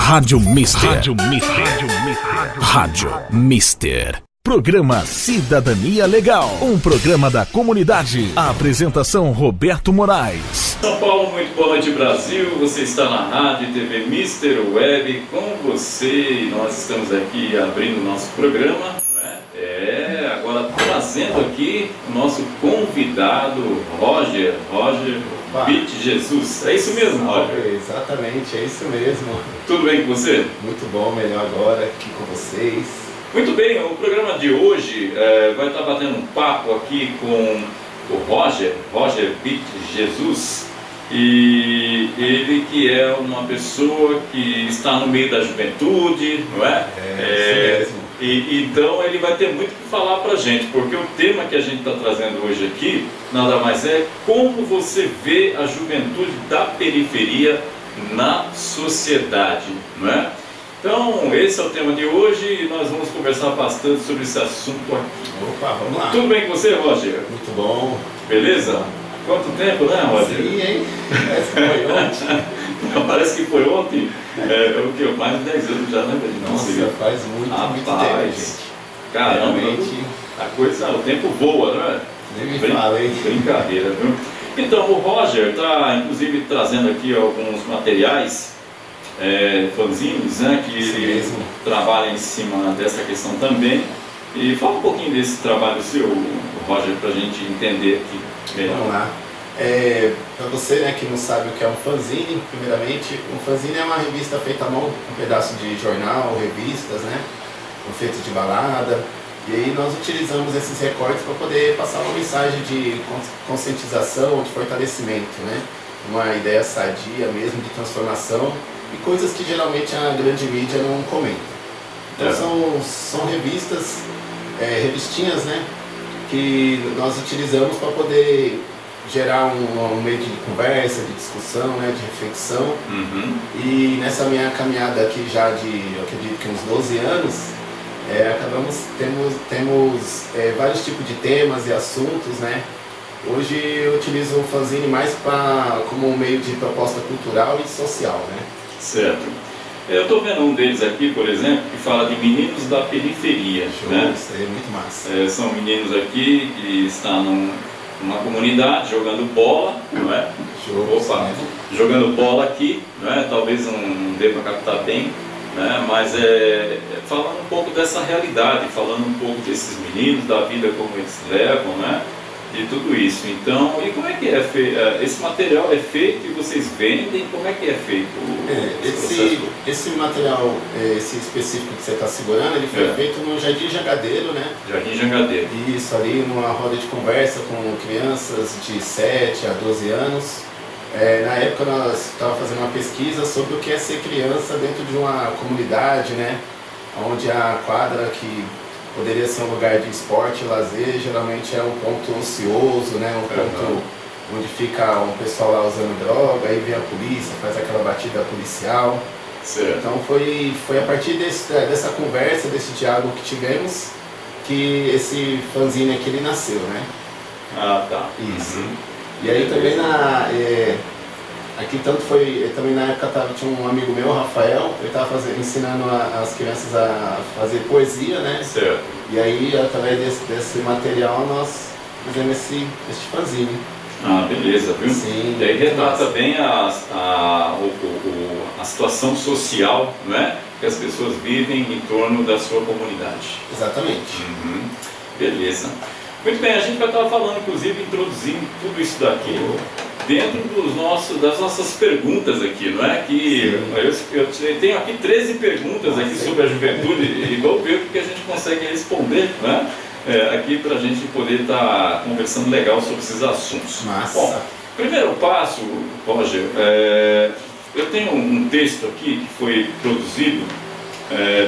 Rádio Mister. Rádio Mister. Programa Cidadania Legal, um programa da comunidade. A apresentação Roberto Moraes. São Paulo, muito boa noite Brasil. Você está na Rádio TV Mister Web com você e nós estamos aqui abrindo o nosso programa, né? Agora trazendo aqui o nosso convidado Roger Bit Jesus. É isso mesmo, Roger? Exatamente, é isso mesmo. Tudo bem com você? Muito bom, melhor agora aqui com vocês. Muito bem, o programa de hoje vai estar batendo um papo aqui com o Roger Bit Jesus, e ele que é uma pessoa que está no meio da juventude, não é? Isso mesmo. Então ele vai ter muito o que falar pra gente, porque o tema que a gente está trazendo hoje aqui nada mais é como você vê a juventude da periferia na sociedade, não é? Então, esse é o tema de hoje e nós vamos conversar bastante sobre esse assunto aqui. Opa, vamos lá. Tudo bem com você, Roger? Muito bom. Beleza? Quanto tempo, né, Roger? Sim, hein? Parece que foi ontem. Não, parece que foi ontem. O que? Mais de 10 anos já, né? Nossa, faz muito tempo, gente. Caramba, realmente, o tempo voa, não é? Nem me fala, hein? Brincadeira, viu? Então, o Roger está, inclusive, trazendo aqui alguns materiais, fanzines, né, que ele trabalha em cima dessa questão também. E fala um pouquinho desse trabalho seu, Roger, para a gente entender aqui melhor. Vamos lá. Para você, né, que não sabe o que é um fanzine, primeiramente, um fanzine é uma revista feita à mão, um pedaço de jornal, revistas, né, feito de balada. E aí nós utilizamos esses recortes para poder passar uma mensagem de conscientização, de fortalecimento, né, uma ideia sadia mesmo, de transformação, e coisas que geralmente a grande mídia não comenta. Então são revistas, revistinhas, né, que nós utilizamos para poder gerar um meio de conversa, de discussão, né, de reflexão. E nessa minha caminhada aqui já de, eu acredito que uns 12 anos, temos vários tipos de temas e assuntos, né. Hoje eu utilizo o fanzine mais como um meio de proposta cultural e social, né. Certo. Eu estou vendo um deles aqui, por exemplo, que fala de meninos da periferia. Show, né? Isso aí é muito massa. São meninos aqui que estão numa comunidade jogando bola, não é? Show, jogando bola aqui, não é? Talvez não dê para captar bem, né? Mas falando um pouco dessa realidade, falando um pouco desses meninos, da vida como eles levam, né? De tudo isso. Então, e como é que é feito? Esse material é feito e vocês vendem? Como é que é feito esse material, esse específico que você está segurando, ele foi feito no Jardim Jangadeiro, né? Jardim Jangadeiro. Isso, ali numa roda de conversa com crianças de 7 a 12 anos. Na época nós estávamos fazendo uma pesquisa sobre o que é ser criança dentro de uma comunidade, né? Onde a quadra que poderia ser um lugar de esporte e lazer, geralmente é um ponto ocioso, né? Um ponto onde fica um pessoal lá usando droga, aí vem a polícia, faz aquela batida policial. Certo. Então foi a partir dessa conversa, desse diálogo que tivemos, que esse fanzine aqui ele nasceu, né? Ah, tá. Isso. E aí também aqui tanto foi, também na época tinha um amigo meu, Rafael, ele estava ensinando as crianças a fazer poesia, né? Certo. E aí, através desse material, nós fizemos este fanzine. Ah, beleza, viu? Sim. E aí retrata bem a situação social, não é? Que as pessoas vivem em torno da sua comunidade. Exatamente. Beleza. Muito bem, a gente vai estar falando, inclusive, introduzindo tudo isso daqui dentro das nossas perguntas aqui, não é? Que eu tenho aqui 13 perguntas aqui sobre a juventude e vou ver o que a gente consegue responder, né? Aqui para a gente poder estar conversando legal sobre esses assuntos. Massa. Bom, primeiro passo, Roger, eu tenho um texto aqui que foi produzido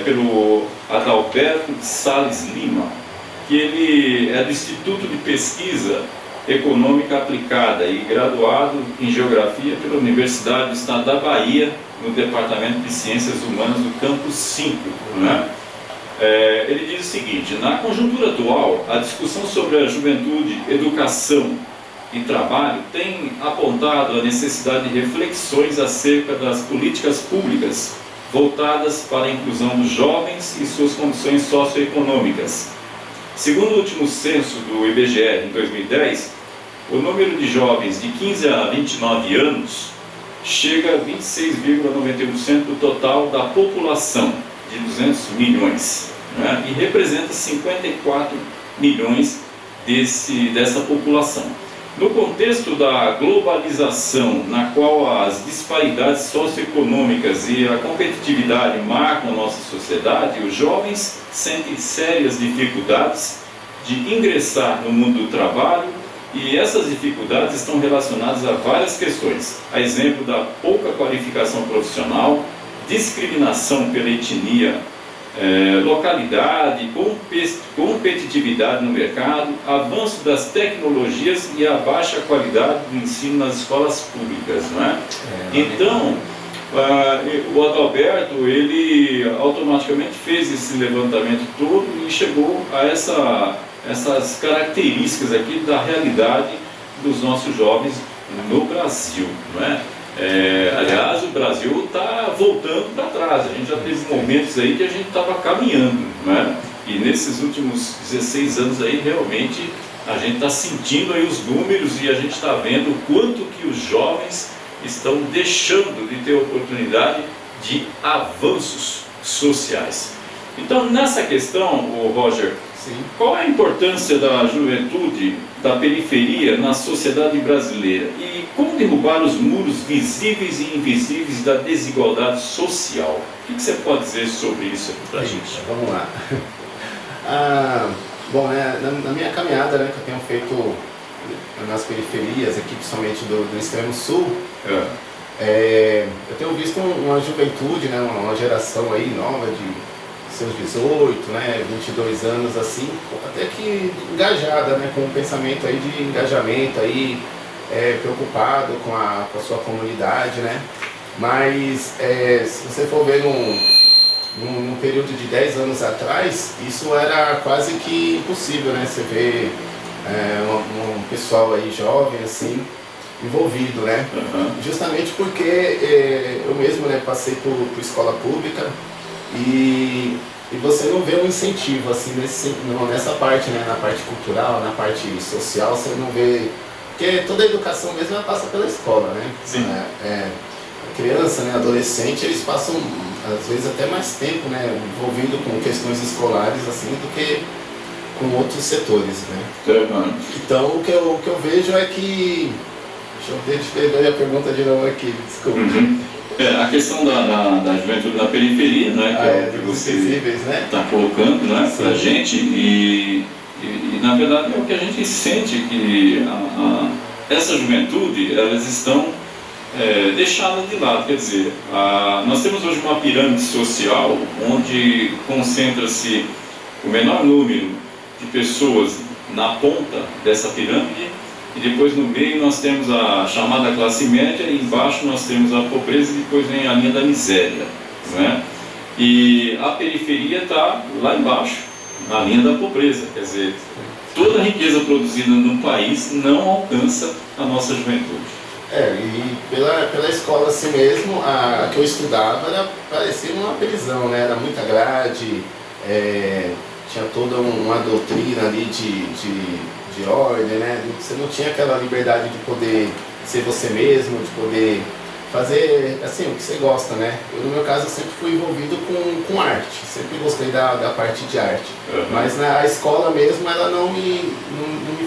pelo Adalberto Salles Lima, que ele é do Instituto de Pesquisa Econômica Aplicada e graduado em Geografia pela Universidade do Estado da Bahia, no Departamento de Ciências Humanas do Campus 5. Né? Ele diz o seguinte: na conjuntura atual, a discussão sobre a juventude, educação e trabalho tem apontado a necessidade de reflexões acerca das políticas públicas voltadas para a inclusão dos jovens e suas condições socioeconômicas. Segundo o último censo do IBGE, em 2010, o número de jovens de 15 a 29 anos chega a 26,91% do total da população, de 200 milhões, né? E representa 54 milhões dessa população. No contexto da globalização, na qual as disparidades socioeconômicas e a competitividade marcam a nossa sociedade, os jovens sentem sérias dificuldades de ingressar no mundo do trabalho, e essas dificuldades estão relacionadas a várias questões, a exemplo da pouca qualificação profissional, discriminação pela etnia, localidade, competitividade no mercado, avanço das tecnologias e a baixa qualidade do ensino nas escolas públicas, não é? Então, o Adalberto, ele automaticamente fez esse levantamento todo e chegou a essas características aqui da realidade dos nossos jovens no Brasil, não é? Aliás, o Brasil está voltando para trás. A gente já teve momentos aí que a gente estava caminhando, não é? E nesses últimos 16 anos aí, realmente, a gente está sentindo aí os números e a gente está vendo o quanto que os jovens estão deixando de ter oportunidade de avanços sociais. Então, nessa questão, Roger, Sim. Qual é a importância da juventude da periferia na sociedade brasileira e como derrubar os muros visíveis e invisíveis da desigualdade social? O que você pode dizer sobre isso para a gente? Vamos lá. Bom, na minha caminhada, né, que eu tenho feito nas periferias, aqui principalmente do extremo sul, eu tenho visto uma juventude, né, uma geração aí nova de seus 18, né, 22 anos assim, até que engajada, né, com um pensamento aí de engajamento aí, preocupado com a sua comunidade, né, mas se você for ver num período de 10 anos atrás, isso era quase que impossível, né, você vê um pessoal aí jovem assim, envolvido, né, justamente porque eu mesmo, né, passei por escola pública. E você não vê um incentivo assim nessa parte, né, na parte cultural, na parte social, você não vê, porque toda a educação mesmo ela passa pela escola, né? Sim. A criança, né, adolescente, eles passam às vezes até mais tempo, né, envolvido com questões escolares assim do que com outros setores, né? Então o que eu vejo é que, deixa eu ver a pergunta de novo aqui, desculpa. A questão da juventude na periferia, né, que é o que você está colocando, né, para a gente, e na verdade é o que a gente sente, que essa juventude, elas estão deixadas de lado. Quer dizer, nós temos hoje uma pirâmide social onde concentra-se o menor número de pessoas na ponta dessa pirâmide, e depois no meio nós temos a chamada classe média, e embaixo nós temos a pobreza, e depois vem a linha da miséria, né? E a periferia está lá embaixo, na linha da pobreza. Quer dizer, toda a riqueza produzida no país não alcança a nossa juventude. E pela escola assim mesmo, a que eu estudava parecia uma prisão, né? Era muita grade, tinha toda uma doutrina ali de ordem, né? Você não tinha aquela liberdade de poder ser você mesmo, de poder fazer assim o que você gosta, né? Eu, no meu caso, eu sempre fui envolvido com arte, sempre gostei da parte de arte, mas a escola mesmo ela não me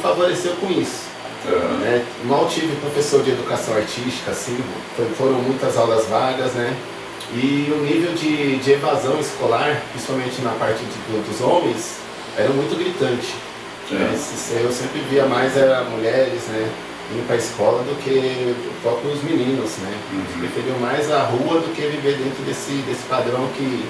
favoreceu com isso. Né? Mal tive professor de educação artística, assim, foram muitas aulas vagas, né? E o nível de evasão escolar, principalmente na parte dos homens, era muito gritante. Eu sempre via mais mulheres, né, indo para a escola do que próprios meninos, né? Preferiam mais a rua do que viver dentro desse padrão que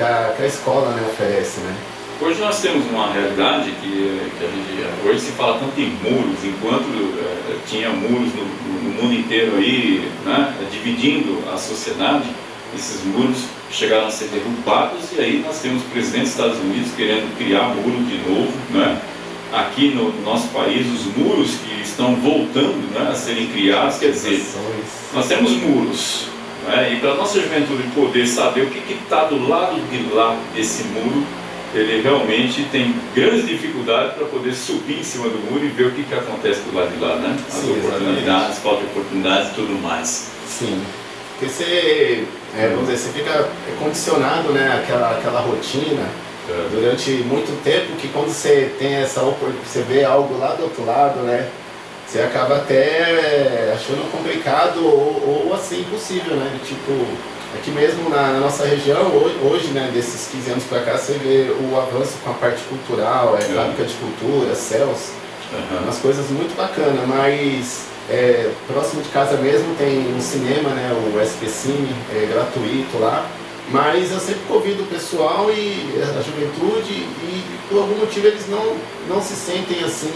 a escola, né, oferece, né? Hoje nós temos uma realidade que a gente, hoje se fala tanto em muros, enquanto tinha muros no mundo inteiro aí, né, dividindo a sociedade, esses muros chegaram a ser derrubados, e aí nós temos o presidente dos Estados Unidos querendo criar muro de novo, né? Aqui no nosso país, os muros que estão voltando, né, a serem criados, quer dizer, nós temos muros, né? E para a nossa juventude poder saber o que está do lado de lá desse muro, ele realmente tem grandes dificuldades para poder subir em cima do muro e ver o que acontece do lado de lá, né? As Sim, oportunidades, falta de oportunidades e tudo mais. Sim, porque você, vamos dizer, você fica condicionado, né, àquela rotina durante muito tempo, que quando você tem essa oportunidade, você vê algo lá do outro lado, né, você acaba até achando complicado ou assim impossível, né, tipo, aqui mesmo na nossa região, hoje, né, desses 15 anos para cá, você vê o avanço com a parte cultural, fábrica de cultura, CELS, umas coisas muito bacanas, mas próximo de casa mesmo tem um cinema, né, o SP Cine, gratuito lá, mas eu sempre convido o pessoal e a juventude e por algum motivo eles não se sentem assim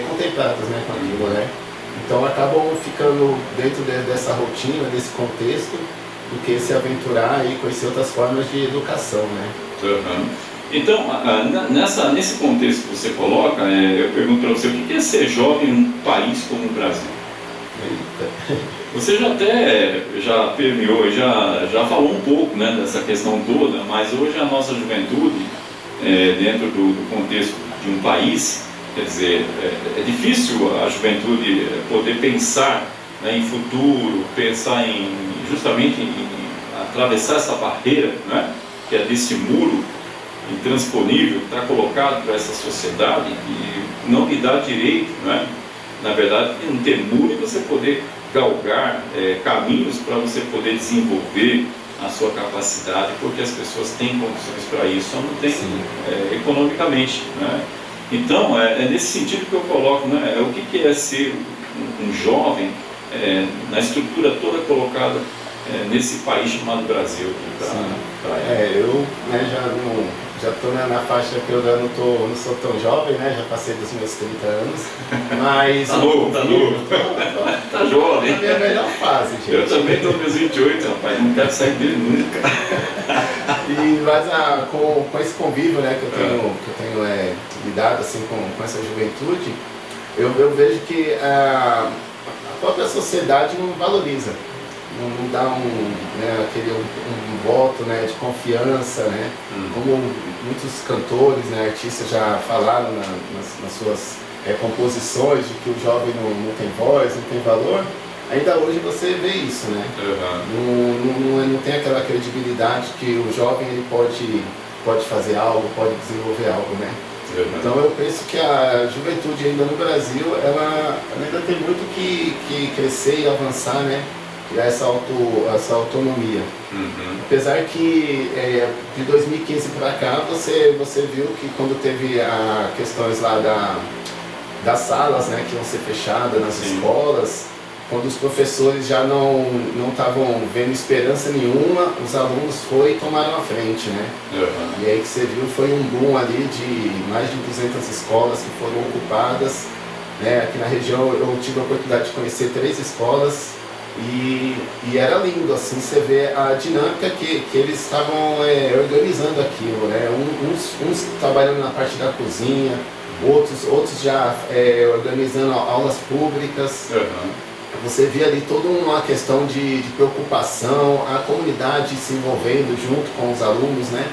contemplados, né, com aquilo, né? Então acabam ficando dentro dessa rotina, desse contexto, do que se aventurar e conhecer outras formas de educação, né? Então, nesse contexto que você coloca, eu pergunto para você, o que é ser jovem em um país como o Brasil? Eita. Você já permeou, já falou um pouco, né, dessa questão toda, mas hoje a nossa juventude, dentro do contexto de um país, quer dizer, é difícil a juventude poder pensar, né, em futuro, pensar justamente em atravessar essa barreira, né, que é desse muro intransponível que está colocado para essa sociedade e não lhe dá direito, né, na verdade, de não ter muro e você poder galgar caminhos para você poder desenvolver a sua capacidade, porque as pessoas têm condições para isso, só não tem economicamente, né? Então, é nesse sentido que eu coloco, né, o que é ser um jovem na estrutura toda colocada nesse país chamado Brasil. Eu, né, já estou na faixa que eu não sou tão jovem, né, já passei dos meus 30 anos, mas... Tá novo. Tá jovem. É a minha melhor fase, gente. Eu também estou nos meus 28, rapaz, não quero sair dele nunca. Mas com esse convívio, né, que eu tenho lidado assim, com essa juventude, eu vejo que a própria sociedade não valoriza, não dá um voto, né, de confiança, né, como muitos cantores, né, artistas já falaram nas suas composições de que o jovem não tem voz, não tem valor. Ainda hoje você vê isso, né? Não tem aquela credibilidade que o jovem ele pode fazer algo, pode desenvolver algo, né? Então eu penso que a juventude ainda no Brasil, ela ainda tem muito que crescer e avançar, né? Criar essa autonomia. Apesar que de 2015 para cá você viu que quando teve questões lá das salas, né, que iam ser fechadas nas escolas, quando os professores já não estavam vendo esperança nenhuma, os alunos foram e tomaram a frente, né? E aí que você viu foi um boom ali de mais de 200 escolas que foram ocupadas, né? Aqui na região eu tive a oportunidade de conhecer 3 escolas e era lindo, assim, você vê a dinâmica que eles estavam organizando aquilo, né? Uns trabalhando na parte da cozinha, outros já organizando aulas públicas. Você vê ali toda uma questão de preocupação, a comunidade se envolvendo junto com os alunos, né?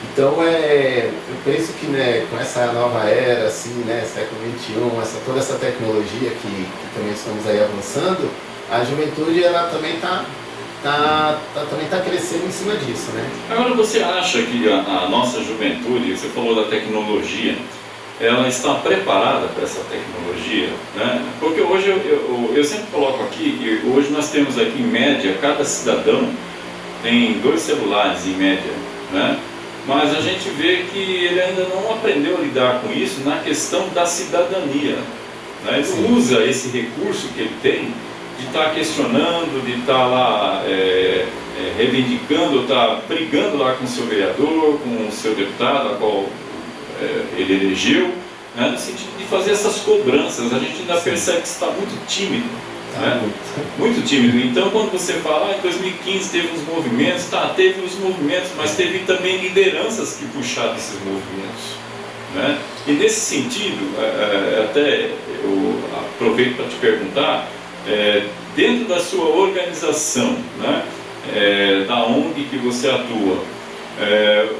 Então eu penso que, né, com essa nova era, assim, né, século XXI, toda essa tecnologia que também estamos aí avançando, a juventude ela também tá crescendo em cima disso, né? Agora, você acha que a nossa juventude, você falou da tecnologia, ela está preparada para essa tecnologia, né? Porque hoje eu sempre coloco aqui que hoje nós temos aqui em média, cada cidadão tem 2 celulares em média, né? Mas a gente vê que ele ainda não aprendeu a lidar com isso na questão da cidadania, né? Ele usa esse recurso que ele tem de estar questionando, de estar lá reivindicando, estar brigando lá com o seu vereador, com o seu deputado, a qual ele elegeu, né, no sentido de fazer essas cobranças. A gente ainda percebe que está muito tímido, né? Muito tímido. Então, quando você fala, em 2015 teve uns movimentos, teve os movimentos, mas teve também lideranças que puxaram esses movimentos, né? E nesse sentido, até eu aproveito para te perguntar, dentro da sua organização, né, da ONG que você atua,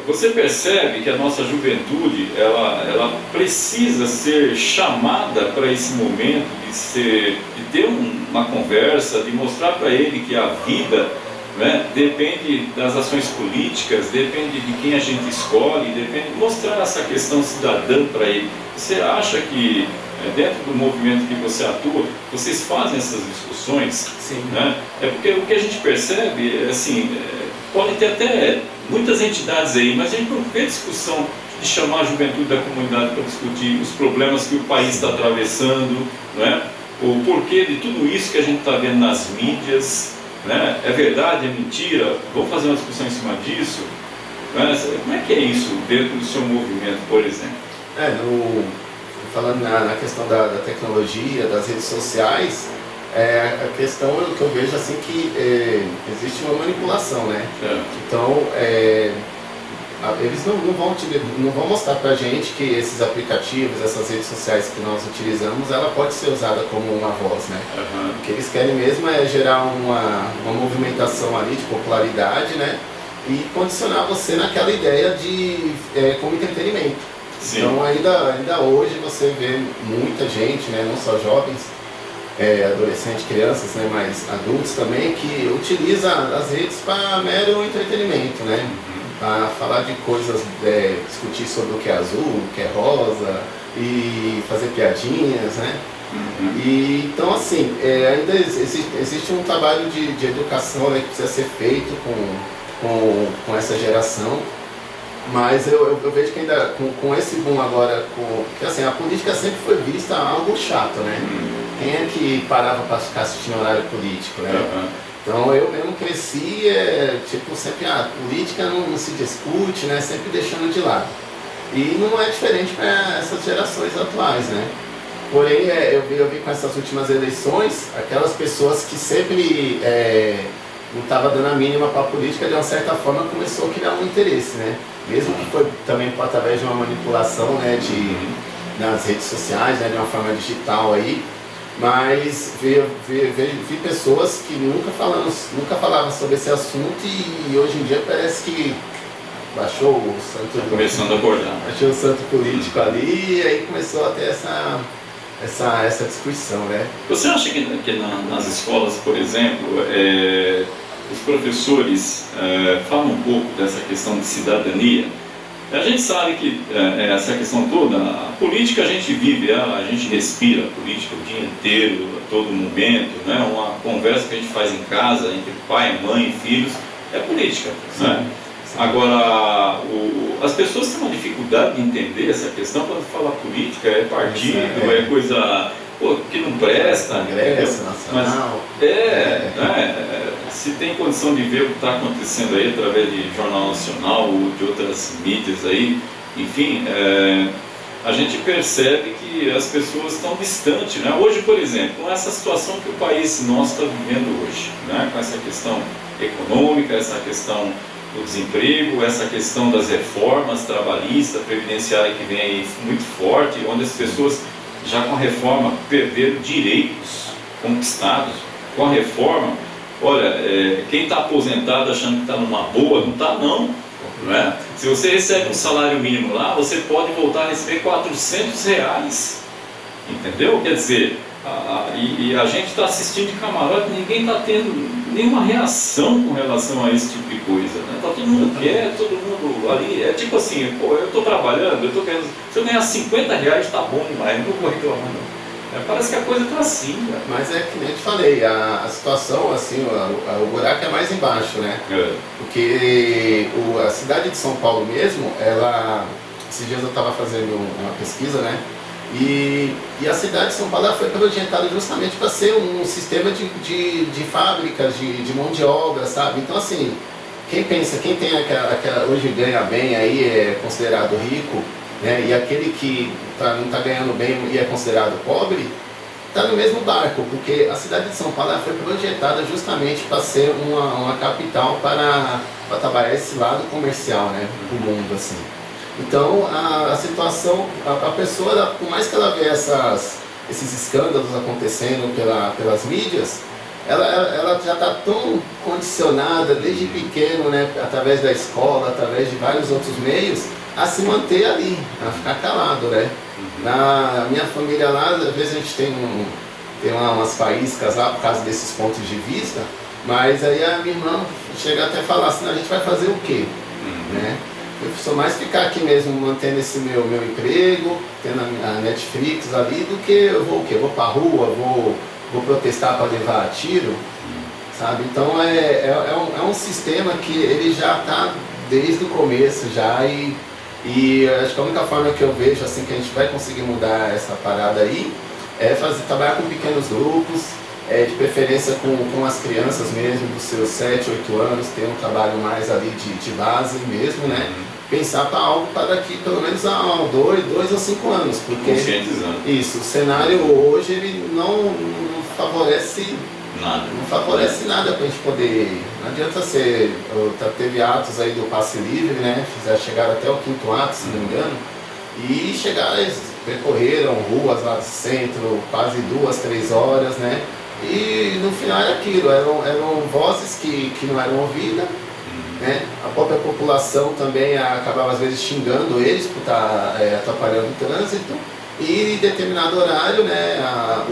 você percebe que a nossa juventude ela precisa ser chamada para esse momento de ter uma conversa, de mostrar para ele que a vida, né, depende das ações políticas, depende de quem a gente escolhe, depende de mostrar essa questão cidadã para ele. Você acha que dentro do movimento que você atua, vocês fazem essas discussões? Sim. Né? Porque o que a gente percebe, assim, pode ter até muitas entidades aí, mas a gente não vê discussão de chamar a juventude da comunidade para discutir os problemas que o país está atravessando, né? O porquê de tudo isso que a gente está vendo nas mídias, né? É verdade, é mentira? Vamos fazer uma discussão em cima disso? Né? Como é que é isso dentro do seu movimento, por exemplo? Falando na questão da tecnologia, das redes sociais, a questão que eu vejo assim que existe uma manipulação, né? Então, eles não vão mostrar pra gente que esses aplicativos, essas redes sociais que nós utilizamos, ela pode ser usada como uma voz, né? O que eles querem mesmo é gerar uma movimentação ali de popularidade, né? E condicionar você naquela ideia de como entretenimento. Sim. Então ainda hoje você vê muita gente, né, não só jovens, adolescentes, crianças, né, mas adultos também, que utiliza as redes para mero entretenimento, né? Para falar de coisas, discutir sobre o que é azul, o que é rosa, e fazer piadinhas, né? E, então assim, ainda existe um trabalho de educação, né, que precisa ser feito com essa geração. Mas eu vejo que ainda com esse boom agora, porque assim, a política sempre foi vista algo chato, né? Quem é que parava para ficar assistindo horário político, né? Então eu mesmo cresci, tipo, sempre a política não se discute, né? Sempre deixando de lado. E não é diferente para essas gerações atuais, né? Porém, eu vi com essas últimas eleições, aquelas pessoas que sempre não estava dando a mínima para a política, de uma certa forma começou a criar um interesse, né? Mesmo que foi também através de uma manipulação, né, nas redes sociais, né, de uma forma digital aí, mas vi pessoas que nunca falavam sobre esse assunto e hoje em dia parece que baixou o santo... Começando a acordar. Baixou o santo político ali e aí começou a ter essa discussão, né? Você acha que nas escolas, por exemplo, os professores falam um pouco dessa questão de cidadania? A gente sabe que essa questão toda, a política a gente vive, a gente respira a política o dia inteiro, a todo momento, né? Uma conversa que a gente faz em casa entre pai, mãe, filhos, é política, né? Agora, as pessoas têm uma dificuldade de entender essa questão quando fala política, é partido, é coisa que não presta. Congresso Nacional. Mas se tem condição de ver o que está acontecendo aí através de Jornal Nacional ou de outras mídias aí, enfim, a gente percebe que as pessoas estão distantes, né? Hoje, por exemplo, com essa situação que o país nosso está vivendo hoje, né? Com essa questão econômica, essa questão do desemprego, essa questão das reformas trabalhistas, previdenciárias que vem aí muito forte, onde as pessoas já com a reforma perderam direitos conquistados. Com a reforma, olha, quem está aposentado achando que está numa boa, não está não. Não é? Se você recebe um salário mínimo lá, você pode voltar a receber R$400, entendeu? Quer dizer, e a gente está assistindo de camarote, ninguém está tendo nenhuma reação com relação a esse tipo de coisa, né? Tá todo mundo quieto, todo mundo ali, é tipo assim, pô, eu estou trabalhando, eu tô querendo, se eu ganhar R$50 está bom demais, não vou reclamar não. Parece que a coisa está assim, cara. Mas é que nem eu te falei, a situação, assim, o buraco é mais embaixo, né? Porque a cidade de São Paulo mesmo, esses dias eu estava fazendo uma pesquisa, né? E a cidade de São Paulo foi projetada justamente para ser um sistema de fábricas, de mão de obra, sabe? Então, assim, quem tem hoje ganha bem aí é considerado rico, né? E aquele que não está ganhando bem e é considerado pobre, está no mesmo barco, porque a cidade de São Paulo foi projetada justamente para ser uma capital para trabalhar esse lado comercial, né, do mundo, assim. Então, a situação, a pessoa, por mais que ela vê esses escândalos acontecendo pelas mídias, ela já está tão condicionada desde pequeno, né, através da escola, através de vários outros meios, a se manter ali, a ficar calado, né? Na minha família lá, às vezes a gente tem lá umas faíscas lá por causa desses pontos de vista, mas aí a minha irmã chega até a falar assim, a gente vai fazer o quê? Né? Eu sou mais ficar aqui mesmo, mantendo esse meu emprego, tendo a Netflix ali, do que eu vou o quê? Vou pra rua, vou protestar para levar tiro, sabe? Então é um sistema que ele já está desde o começo já, e acho que a única forma que eu vejo assim que a gente vai conseguir mudar essa parada aí é trabalhar com pequenos grupos, de preferência com as crianças mesmo, dos seus 7, 8 anos, ter um trabalho mais ali de base mesmo, né? Pensar para algo para daqui pelo menos a 2 ou 5 anos, porque isso, o cenário hoje ele não favorece nada. Não favorece nada para a gente poder. Não adianta ser. Teve atos aí do passe livre, né? Chegaram até o 5º ato, se não me engano, e percorreram ruas lá do centro, quase 2, 3 horas, né? E no final era aquilo, eram vozes que não eram ouvidas, né? A própria população também acabava às vezes xingando eles por estar atrapalhando o trânsito, e em determinado horário, né, a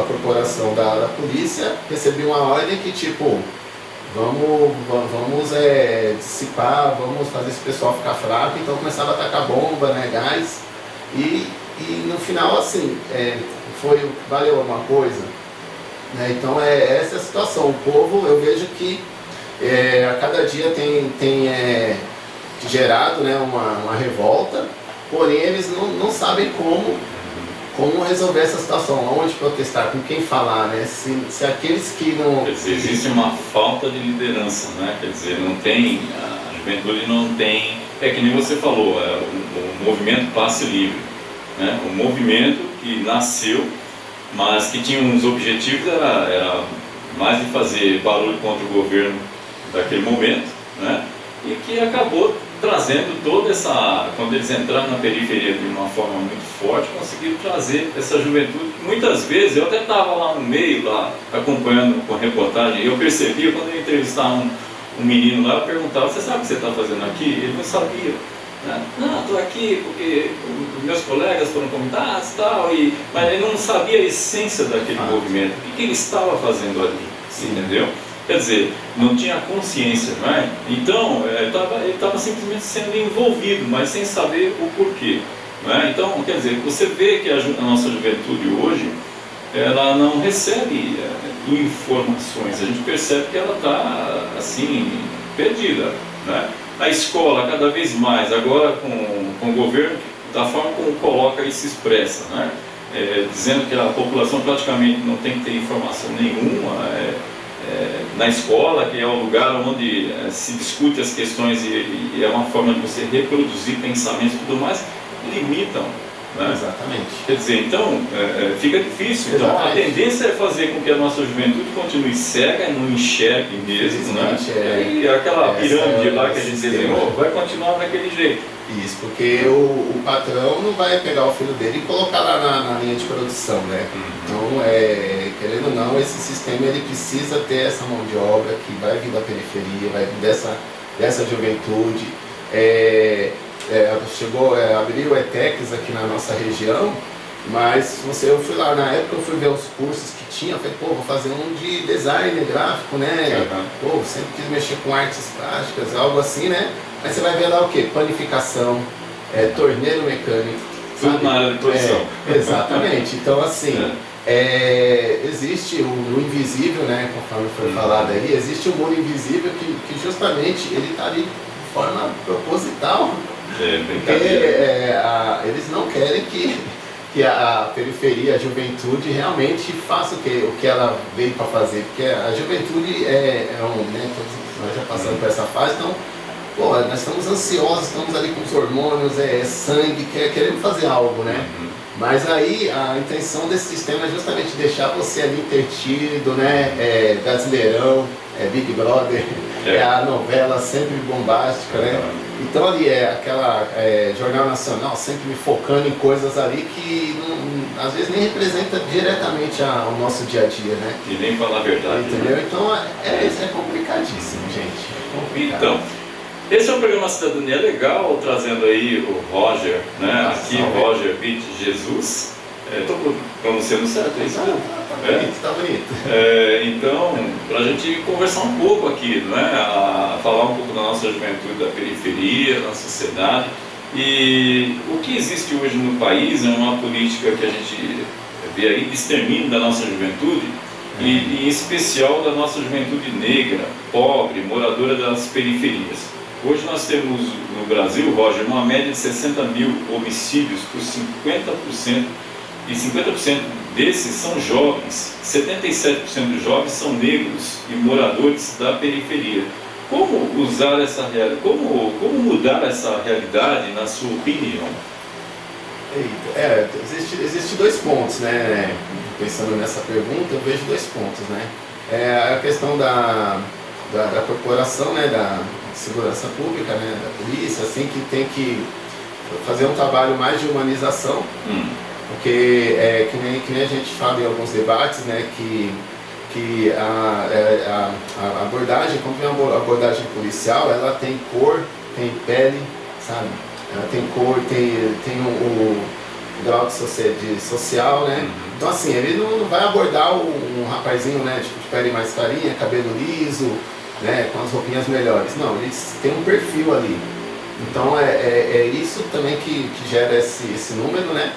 corporação da polícia recebia uma ordem que tipo, vamos dissipar, vamos fazer esse pessoal ficar fraco, então começava a atacar bomba, né, gás, e no final assim, valeu alguma coisa? Então essa é a situação. O povo, eu vejo que a cada dia tem gerado, né, uma revolta, porém eles não sabem como resolver essa situação, onde protestar, com quem falar, né? Se aqueles que não... Quer dizer, existe uma falta de liderança, né? Quer dizer, a juventude não tem... É que nem você falou, o movimento Passe Livre, né? Um movimento que nasceu, mas que tinha uns objetivos, era mais de fazer barulho contra o governo daquele momento, né? E que acabou trazendo toda essa... Quando eles entraram na periferia de uma forma muito forte, conseguiram trazer essa juventude, que muitas vezes, eu até estava lá no meio, lá, acompanhando com a reportagem, e eu percebia, quando eu entrevistava um menino lá, eu perguntava, você sabe o que você está fazendo aqui? Ele não sabia. Não, estou aqui porque os meus colegas foram convidados e tal, mas ele não sabia a essência daquele movimento, o que ele estava fazendo ali, entendeu? Quer dizer, não tinha consciência, não é? Então, ele estava simplesmente sendo envolvido, mas sem saber o porquê, não é? Então, quer dizer, você vê que a nossa juventude hoje, ela não recebe informações, a gente percebe que ela está, assim, perdida, né? A escola, cada vez mais, agora com o governo, da forma como coloca e se expressa, né? Dizendo que a população praticamente não tem que ter informação nenhuma, na escola, que é o lugar onde se discute as questões e é uma forma de você reproduzir pensamentos e tudo mais, limitam. Né? Exatamente. Quer dizer, então, fica difícil. Então, a tendência é fazer com que a nossa juventude continue cega, não enxergue mesmo, né? E aquela pirâmide lá que a gente desenhou vai continuar daquele jeito. Isso, porque o patrão não vai pegar o filho dele e colocar lá na linha de produção, né? Então, querendo ou não, esse sistema ele precisa ter essa mão de obra que vai vir da periferia, vai vir dessa juventude. Abriu o ETECs aqui na nossa região, mas eu fui lá, na época eu fui ver os cursos que tinha, eu falei, vou fazer um de design gráfico, né? Sempre quis mexer com artes plásticas, algo assim, né? Mas você vai ver lá o quê? Panificação, torneiro mecânico. Tudo na área de produção. Exatamente. Então, assim, existe o invisível, né? Conforme foi falado aí, existe o muro invisível que justamente ele está ali de forma proposital. Porque eles não querem que a periferia, a juventude realmente faça o que ela veio para fazer. Porque a juventude né, nós já passamos por essa fase, então nós estamos ansiosos, estamos ali com os hormônios, sangue, queremos fazer algo, né? Mas aí a intenção desse sistema é justamente deixar você ali entretido, né? Brasileirão, Big Brother, a novela sempre bombástica, né? Então ali aquela Jornal Nacional sempre me focando em coisas ali que às vezes nem representa diretamente o nosso dia a dia, né? E nem falar a verdade. Entendeu? Então isso é complicadíssimo, gente. Complicado. Então, esse é um programa Cidadania Legal, trazendo aí o Roger, né? Aqui Roger Witt Jesus. Estou pronunciando certo, é isso? Tá bonito. Então, para a gente conversar um pouco aqui, né? Falar um pouco da nossa juventude, da periferia, da sociedade. E o que existe hoje no país é uma política que a gente vê aí de extermínio da nossa juventude, e em especial da nossa juventude negra, pobre, moradora das periferias. Hoje nós temos no Brasil, Roger, uma média de 60 mil homicídios por 50%, e 50% desses são jovens, 77% dos jovens são negros e moradores da periferia. Como usar essa realidade, como mudar essa realidade, na sua opinião? Existe dois pontos, né? Pensando nessa pergunta, eu vejo dois pontos, né? A questão da corporação, né? Da segurança pública, né? Da polícia, assim, que tem que fazer um trabalho mais de humanização. Porque que nem a gente fala em alguns debates, né, que a abordagem, quando vem a abordagem policial, ela tem cor, tem pele, sabe? Ela tem cor, tem o grau de social, né? Então assim, ele não vai abordar um rapazinho, né, tipo, de pele mais clarinha, cabelo liso, né, com as roupinhas melhores. Não, eles têm um perfil ali. Então é isso também que gera esse número, né?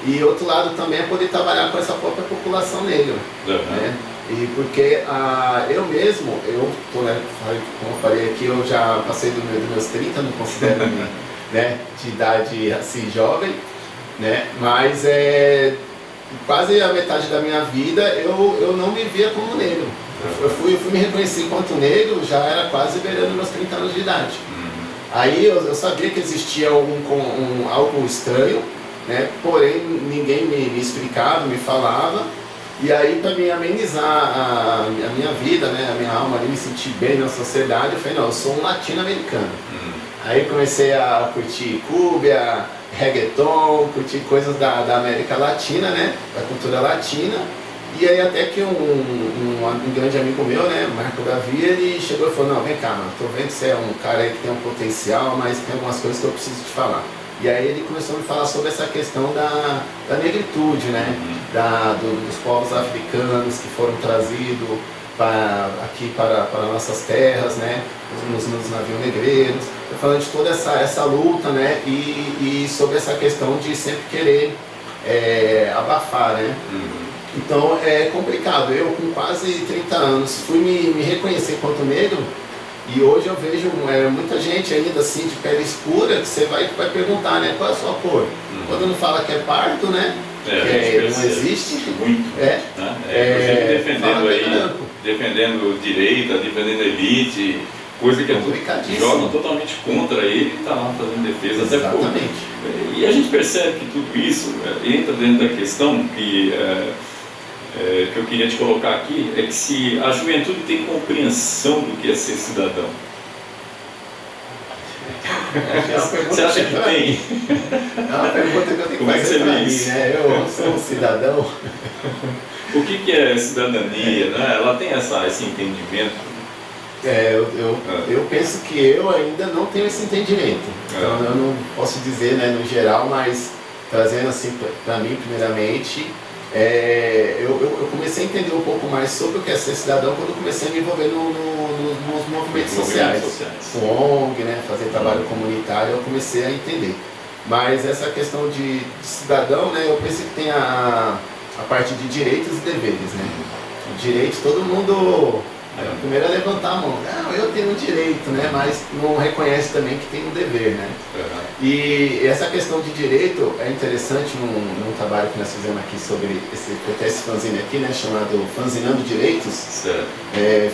E outro lado também é poder trabalhar com essa própria população negra, né? E porque eu mesmo, como eu falei aqui, eu já passei dos meus 30, não considero-me né, de idade assim jovem, né? Mas quase a metade da minha vida eu não me via como negro. Eu fui me reconhecer enquanto negro, já era quase beirando meus 30 anos de idade. Aí eu sabia que existia algo estranho, né? Porém ninguém me explicava, me falava, e aí para me amenizar a minha vida, né? A minha alma, ali, me sentir bem na sociedade, eu falei, não, eu sou um latino-americano. Aí comecei a curtir cúmbia, reggaeton, curtir coisas da América Latina, né? Da cultura latina. E aí até que um grande amigo meu, né, Marco Davi, ele chegou e falou, não, vem cá, mano, tô vendo que você é um cara aí que tem um potencial, mas tem algumas coisas que eu preciso te falar. E aí ele começou a me falar sobre essa questão da negritude, né? Dos povos africanos que foram trazidos aqui para nossas terras, né? Nos navios negreiros. Falando de toda essa luta, né? E sobre essa questão de sempre querer abafar, né? Então é complicado. Eu com quase 30 anos fui me reconhecer enquanto negro. E hoje eu vejo muita gente ainda assim de pele escura, que você vai perguntar, né, qual é a sua cor? Quando não fala que é pardo, né, não existe. Muito, né? Inclusive defendendo direita, defendendo elite, coisa que jogam totalmente contra ele e está lá fazendo defesa. Exatamente. E a gente percebe que tudo isso entra dentro da questão que eu queria te colocar aqui, é que se a juventude tem compreensão do que é ser cidadão. Você acha que tem? É uma pergunta que eu tenho que fazer para mim, né? Eu sou um cidadão. O que é cidadania, né? Ela tem esse entendimento? Eu penso que eu ainda não tenho esse entendimento. Então eu não posso dizer, né, no geral, mas trazendo assim para mim primeiramente, eu comecei a entender um pouco mais sobre o que é ser cidadão quando eu comecei a me envolver nos movimentos sociais. Com ONG, né, fazer trabalho comunitário, eu comecei a entender. Mas essa questão de cidadão, né, eu penso que tem a parte de direitos e deveres, né? Direitos, todo mundo primeiro é levantar a mão. Não, eu tenho um direito, né? Mas não reconhece também que tem um dever, né? E essa questão de direito é interessante num trabalho que nós fizemos aqui sobre esse fanzine aqui, né? Chamado Fanzinando Direitos.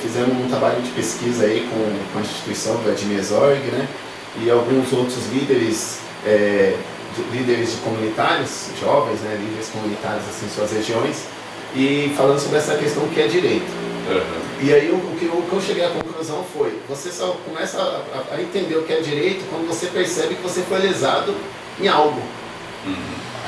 Fizemos um trabalho de pesquisa aí com a instituição do Admesorg, né? E alguns outros líderes comunitários, jovens, né? Líderes comunitários assim, em suas regiões, e falando sobre essa questão que é direito. E aí o que eu cheguei à conclusão foi, você só começa a entender o que é direito quando você percebe que você foi lesado em algo.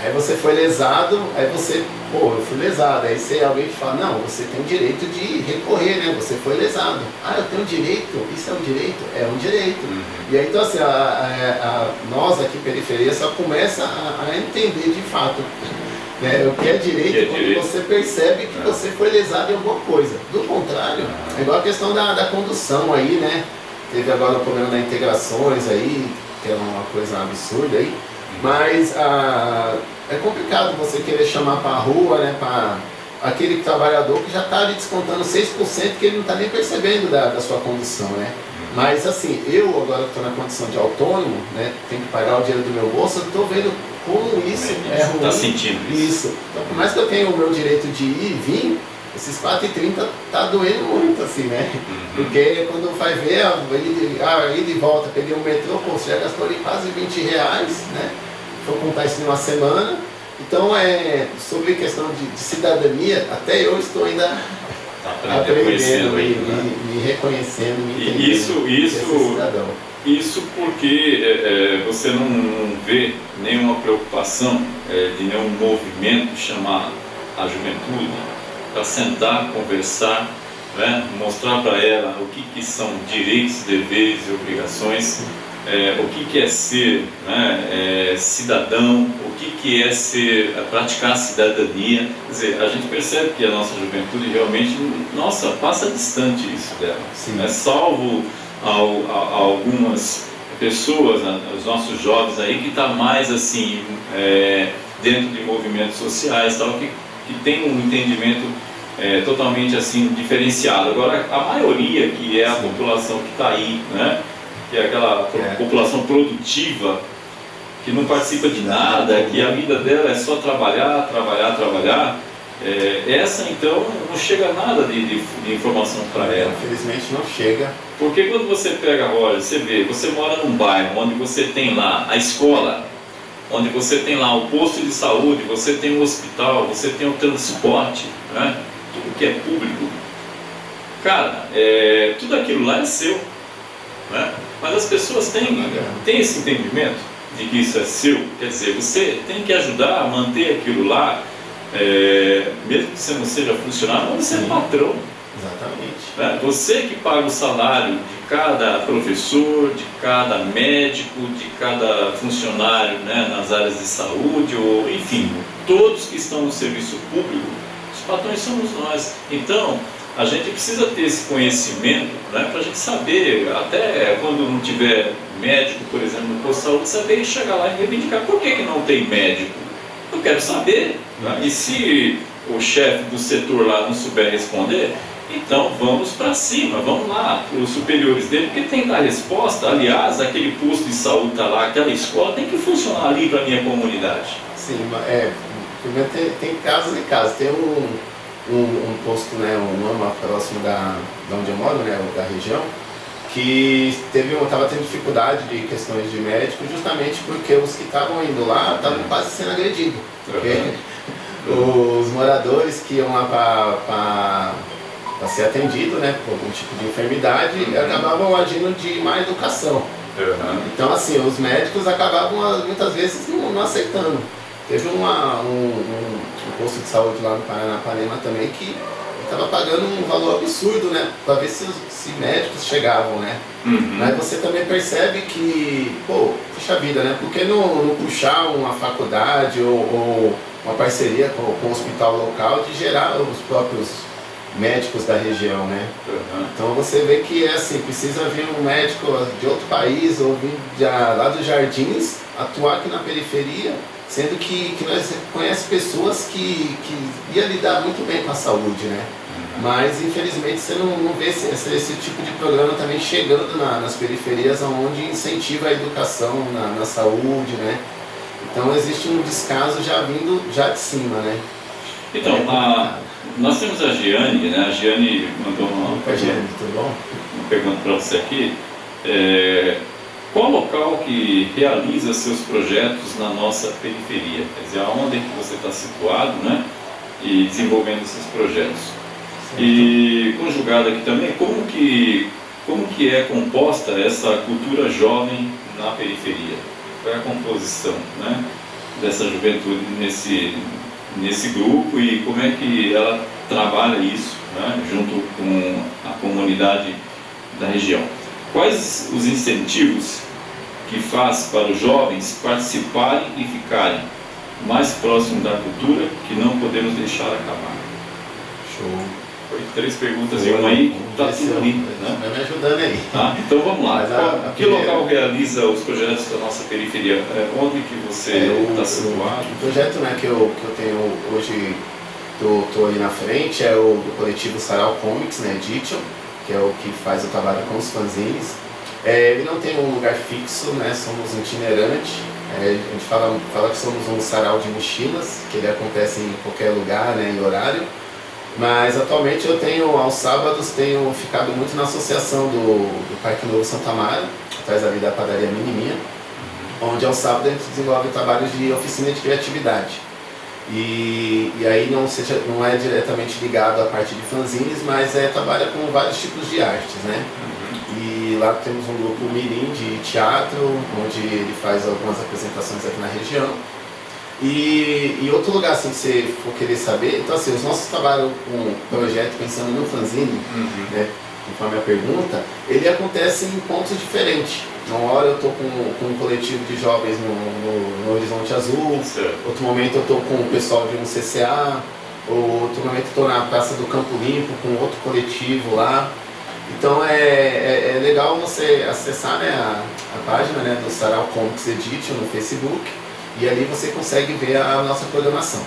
Aí você foi lesado, aí você, eu fui lesado, aí alguém te fala, não, você tem o direito de recorrer, né? Você foi lesado. Eu tenho direito? Isso é um direito? É um direito. E aí então assim, nós aqui periferia só começa a entender de fato, né, o que é direito quando você percebe que você foi lesado em alguma coisa. Do contrário, é igual a questão da condução aí, né? Teve agora o problema das integrações aí, que é uma coisa absurda aí. Mas é complicado você querer chamar para a rua, né, para aquele trabalhador que já está ali descontando 6% que ele não está nem percebendo da sua condição, né? Mas assim, eu agora que estou na condição de autônomo, né, tenho que pagar o dinheiro do meu bolso, eu estou vendo como isso é ruim. Está sentindo isso. Então, por mais que eu tenha o meu direito de ir e vir, esses 4,30 tá doendo muito, assim, né? Porque quando vai ver, ida e volta, peguei um metrô, você já gastou ali quase R$20, né? Vou contar isso em uma semana. Então, sobre questão de cidadania, até eu estou ainda aprendendo, me reconhecendo, me entendendo. Isso porque você não vê nenhuma preocupação de nenhum movimento chamado a juventude para sentar, conversar, né? Mostrar para ela o que são direitos, deveres e obrigações, o que é ser, né, cidadão, o que é praticar a cidadania. Quer dizer, a gente percebe que a nossa juventude realmente, passa distante isso dela. Salvo algumas pessoas, os nossos jovens aí, que está mais assim, dentro de movimentos sociais, tal, que tem um entendimento totalmente assim diferenciado. Agora, a maioria, que é a população que está aí, né, que é aquela população produtiva, que não participa de nada, que a vida dela é só trabalhar, essa então não chega nada de informação para ela. Infelizmente não chega. Porque quando você pega agora, você mora num bairro onde você tem lá a escola, onde você tem lá o posto de saúde, você tem o hospital, você tem o transporte, né? Tudo que é público. Cara, tudo aquilo lá é seu, né? Mas as pessoas têm esse entendimento de que isso é seu. Quer dizer, você tem que ajudar a manter aquilo lá, mesmo que você não seja funcionário, mas você é patrão. Exatamente. Né? Você que paga o salário de cada professor, de cada médico, de cada funcionário, né, nas áreas de saúde, ou enfim, todos que estão no serviço público, os patrões somos nós. Então, a gente precisa ter esse conhecimento, né, para a gente saber, até quando não tiver médico, por exemplo, no posto de saúde, saber chegar lá e reivindicar. Por que não tem médico? Eu quero saber. Né? E se o chefe do setor lá não souber responder, então vamos para cima, vamos lá para os superiores dele, porque tem que dar resposta. Aliás, aquele posto de saúde está lá, aquela escola tem que funcionar ali para a minha comunidade. Sim, primeiro tem casos e casos. Tem um posto, né, uma próximo da onde eu moro, né, da região, que estava tendo dificuldade de questões de médico, justamente porque os que estavam indo lá estavam quase sendo agredidos. Porque os moradores que iam lá para ser atendido, né, por algum tipo de enfermidade, acabavam agindo de má educação. Então, assim, os médicos acabavam muitas vezes não aceitando. Teve um posto de saúde lá no Paranapanema também que estava pagando um valor absurdo, né, para ver se médicos chegavam, né. Mas você também percebe que, puxa vida, né, por que não puxar uma faculdade ou uma parceria com o hospital local de gerar os próprios médicos da região, né? Então você vê que assim, precisa vir um médico de outro país ou vir lá dos Jardins atuar aqui na periferia, sendo que nós conhecemos pessoas que iam lidar muito bem com a saúde, né? Mas infelizmente você não vê esse tipo de programa também chegando nas periferias, onde incentiva a educação na saúde, né? Então existe um descaso já vindo de cima, né? Então, nós temos a Giane, né? A Giane mandou uma pergunta para você aqui. Qual local que realiza seus projetos na nossa periferia? Quer dizer, aonde é que você está situado, né? E desenvolvendo esses projetos? E conjugado aqui também, como que é composta essa cultura jovem na periferia? Qual é a composição, né, dessa juventude nesse grupo e como é que ela trabalha isso, né, junto com a comunidade da região? Quais os incentivos que faz para os jovens participarem e ficarem mais próximos da cultura que não podemos deixar acabar? Show. Foi 3 perguntas e uma aí, está tudo ali, né? Vai me ajudando aí. Tá? Então vamos lá. Que primeira... local realiza os projetos da nossa periferia? Onde que você está situado? O projeto, né, que eu tenho hoje, estou ali na frente, é o do coletivo Sarau Comics, né, Edition, que é o que faz o trabalho com os fanzines. Ele não tem um lugar fixo, né, somos itinerantes. A gente fala que somos um sarau de mochilas, que ele acontece em qualquer lugar, né, em horário. Mas atualmente eu tenho, aos sábados, tenho ficado muito na associação do Parque Novo Santa Amaro, atrás ali da padaria Menininha, onde aos sábados a gente desenvolve trabalhos de oficina de criatividade. E aí não é diretamente ligado à parte de fanzines, mas trabalha com vários tipos de artes, né? E lá temos um grupo mirim de teatro, onde ele faz algumas apresentações aqui na região. E outro lugar assim que você for querer saber, então assim, os nossos trabalhos com o projeto pensando no fanzine, né, conforme a pergunta, ele acontece em pontos diferentes. Uma hora eu estou com um coletivo de jovens no Horizonte Azul, outro momento eu estou com o pessoal de um CCA, outro momento eu estou na Praça do Campo Limpo com outro coletivo lá. Então é legal você acessar, né, a página, né, do Sarau Comics Edition no Facebook. E ali você consegue ver a nossa programação.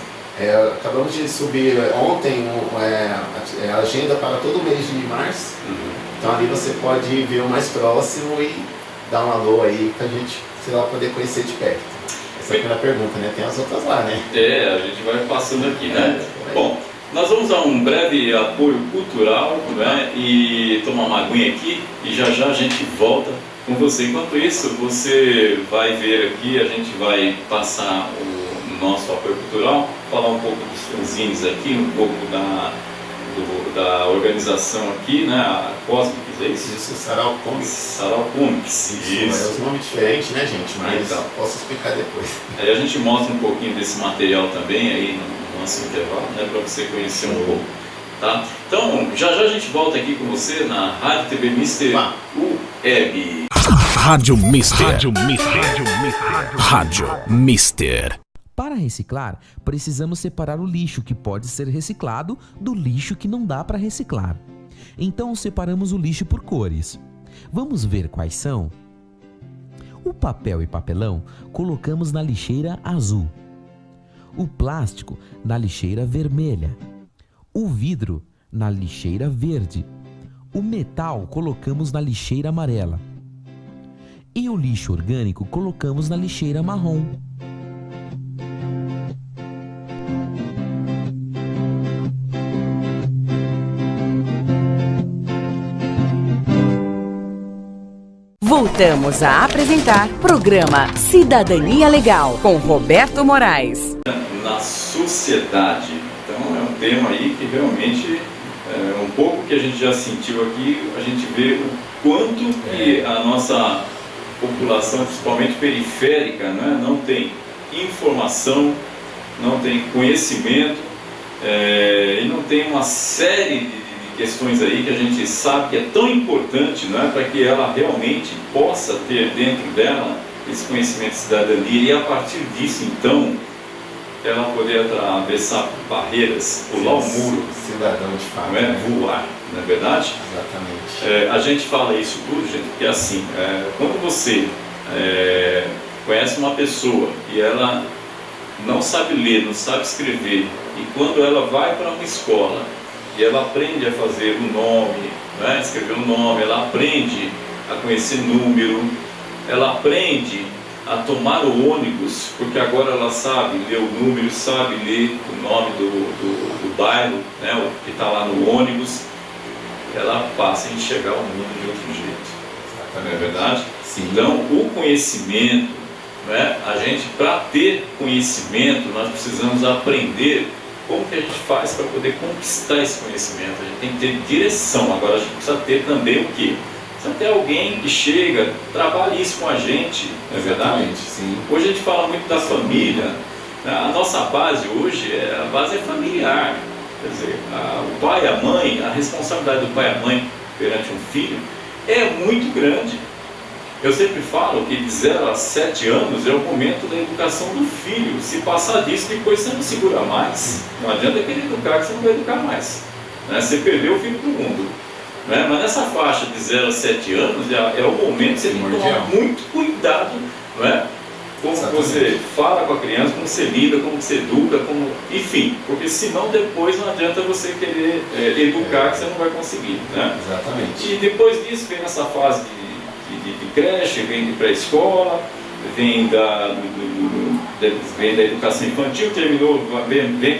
Acabamos de subir ontem a agenda para todo o mês de março. Então ali você pode ver o mais próximo e dar um alô aí pra gente, sei lá, poder conhecer de perto. Essa é a primeira pergunta, né? Tem as outras lá, né? A gente vai passando aqui, né? Bom, nós vamos dar um breve apoio cultural, né? E tomar uma aguinha aqui e já a gente volta com você. Enquanto isso, você vai ver aqui, a gente vai passar o nosso apoio cultural, falar um pouco dos fanzines aqui, um pouco da organização aqui, né, a Cosmics, é isso? Isso, Sarau Comics. Sarau Comics, isso. É os nomes diferentes, né, gente? Mas então, posso explicar depois. Aí a gente mostra um pouquinho desse material também aí no nosso intervalo, né, para você conhecer um pouco. Tá? Então, já a gente volta aqui com você na Rádio TV Mister UEB. Rádio Mister. Rádio Mister. Para reciclar, precisamos separar o lixo que pode ser reciclado do lixo que não dá para reciclar. Então separamos o lixo por cores. Vamos ver quais são? O papel e papelão colocamos na lixeira azul. O plástico na lixeira vermelha. O vidro na lixeira verde. O metal colocamos na lixeira amarela. E o lixo orgânico colocamos na lixeira marrom. Voltamos a apresentar programa Cidadania Legal com Roberto Moraes. Na sociedade. Então é um tema aí que realmente um pouco que a gente já sentiu aqui, a gente vê o quanto que a nossa população, principalmente periférica, né, não tem informação, não tem conhecimento e não tem uma série de questões aí que a gente sabe que é tão importante, né, para que ela realmente possa ter dentro dela esse conhecimento de cidadania e a partir disso então ela poder atravessar barreiras, pular o muro, cidadão de fato, voar, não é verdade? Exatamente. A gente fala isso tudo, gente, porque assim, quando você conhece uma pessoa e ela não sabe ler, não sabe escrever, e quando ela vai para uma escola e ela aprende a fazer o nome, né, escrever o nome, ela aprende a conhecer número, ela aprende a tomar o ônibus, porque agora ela sabe ler o número, sabe ler o nome do bairro, né, o que está lá no ônibus, ela passa a enxergar o mundo de outro jeito. Não é verdade? Sim. Então, o conhecimento, né, a gente, para ter conhecimento, nós precisamos aprender como que a gente faz para poder conquistar esse conhecimento? A gente tem que ter direção. Agora a gente precisa ter também o quê? Precisa ter alguém que chega, trabalha isso com a gente, não é verdade? Sim. Hoje a gente fala muito da família. A nossa base hoje, a base é familiar. Quer dizer, o pai, a mãe, a responsabilidade do pai e a mãe perante um filho é muito grande. Eu sempre falo que de 0 a 7 anos é o momento da educação do filho. Se passar disso, depois você não segura mais. Não adianta querer educar, que você não vai educar mais. Né? Você perdeu o filho do mundo. Né? Mas nessa faixa de 0 a 7 anos é o momento que você tem que tomar muito cuidado, não é? Como você fala com a criança, como você lida, como você educa, enfim, porque senão depois não adianta você querer educar, que você não vai conseguir. Né? Exatamente. E depois disso vem essa fase de creche, vem de pré-escola, vem da educação infantil, terminou, vem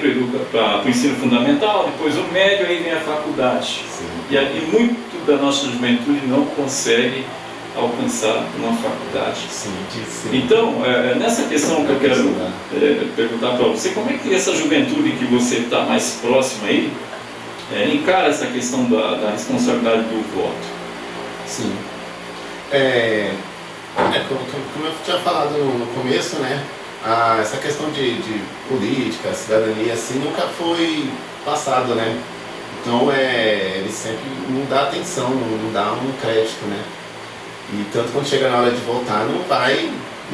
para o ensino fundamental, depois o médio, aí vem a faculdade. E muito da nossa juventude não consegue alcançar uma faculdade. Sim. Então, nessa questão que eu quero perguntar para você, como é que essa juventude que você está mais próxima aí encara essa questão da responsabilidade do voto? Sim. Como eu tinha falado no começo, né? Essa questão de política, cidadania, assim, nunca foi passado, né? Então, ele sempre não dá atenção, não dá um crédito, né? E tanto quando chega na hora de votar, não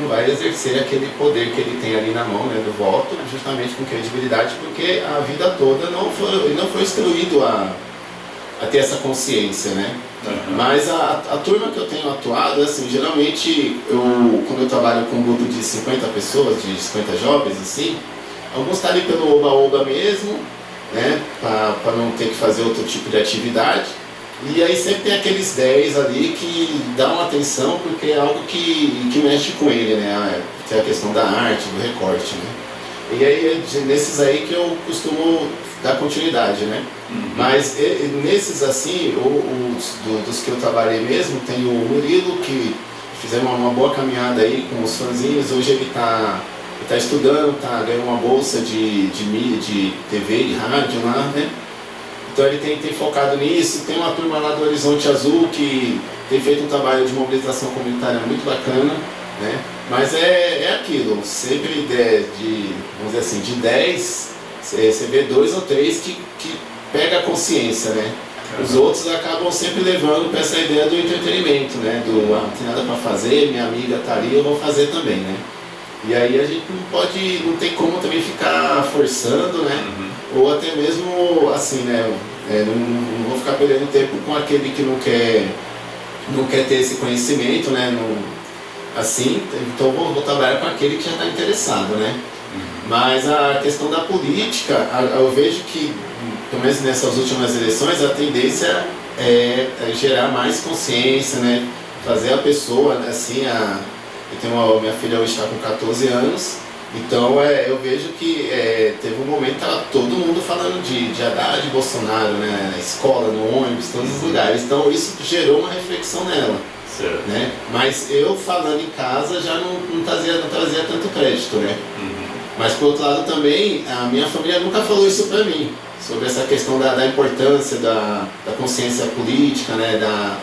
vai exercer aquele poder que ele tem ali na mão, né, do voto, justamente com credibilidade, porque a vida toda ele não foi instruído a ter essa consciência, né? Uhum. Mas a turma que eu tenho atuado, assim, geralmente, quando eu trabalho com um grupo de 50 pessoas, de 50 jovens, assim, alguns estão ali pelo oba-oba mesmo, né, para não ter que fazer outro tipo de atividade. E aí sempre tem aqueles 10 ali que dão atenção porque é algo que mexe com ele, né? Tem a questão da arte, do recorte, né? E aí é nesses aí que eu costumo dar continuidade, né? Uhum. Mas nesses assim, dos que eu trabalhei mesmo, tem o Murilo, que fizemos uma boa caminhada aí com os fãzinhos. Hoje ele está estudando, ganhando uma bolsa de TV, de rádio lá, né? Então ele tem focado nisso. Tem uma turma lá do Horizonte Azul que tem feito um trabalho de mobilização comunitária muito bacana, né? Mas é aquilo, sempre vamos dizer assim, de 10, você vê 2 ou 3 que pega a consciência, né? Os outros acabam sempre levando para essa ideia do entretenimento, né? Não tem nada para fazer, minha amiga tá ali, eu vou fazer também, né? E aí a gente não tem como também ficar forçando, né? Uhum. Ou até mesmo assim, né? Não vou ficar perdendo tempo com aquele que não quer ter esse conhecimento, né? Assim, então vou trabalhar com aquele que já está interessado, né? Uhum. Mas a questão da política, eu vejo que, pelo menos nessas últimas eleições, a tendência é gerar mais consciência, né? Fazer a pessoa, assim, minha filha hoje está com 14 anos, então eu vejo que teve um momento que estava todo mundo falando de Haddad e Bolsonaro, né, na escola, no ônibus, todos os lugares, então isso gerou uma reflexão nela. Certo. Né? Mas eu falando em casa já não trazia tanto crédito, né? Uhum. Mas por outro lado também, a minha família nunca falou isso para mim, sobre essa questão da importância da consciência política, né, da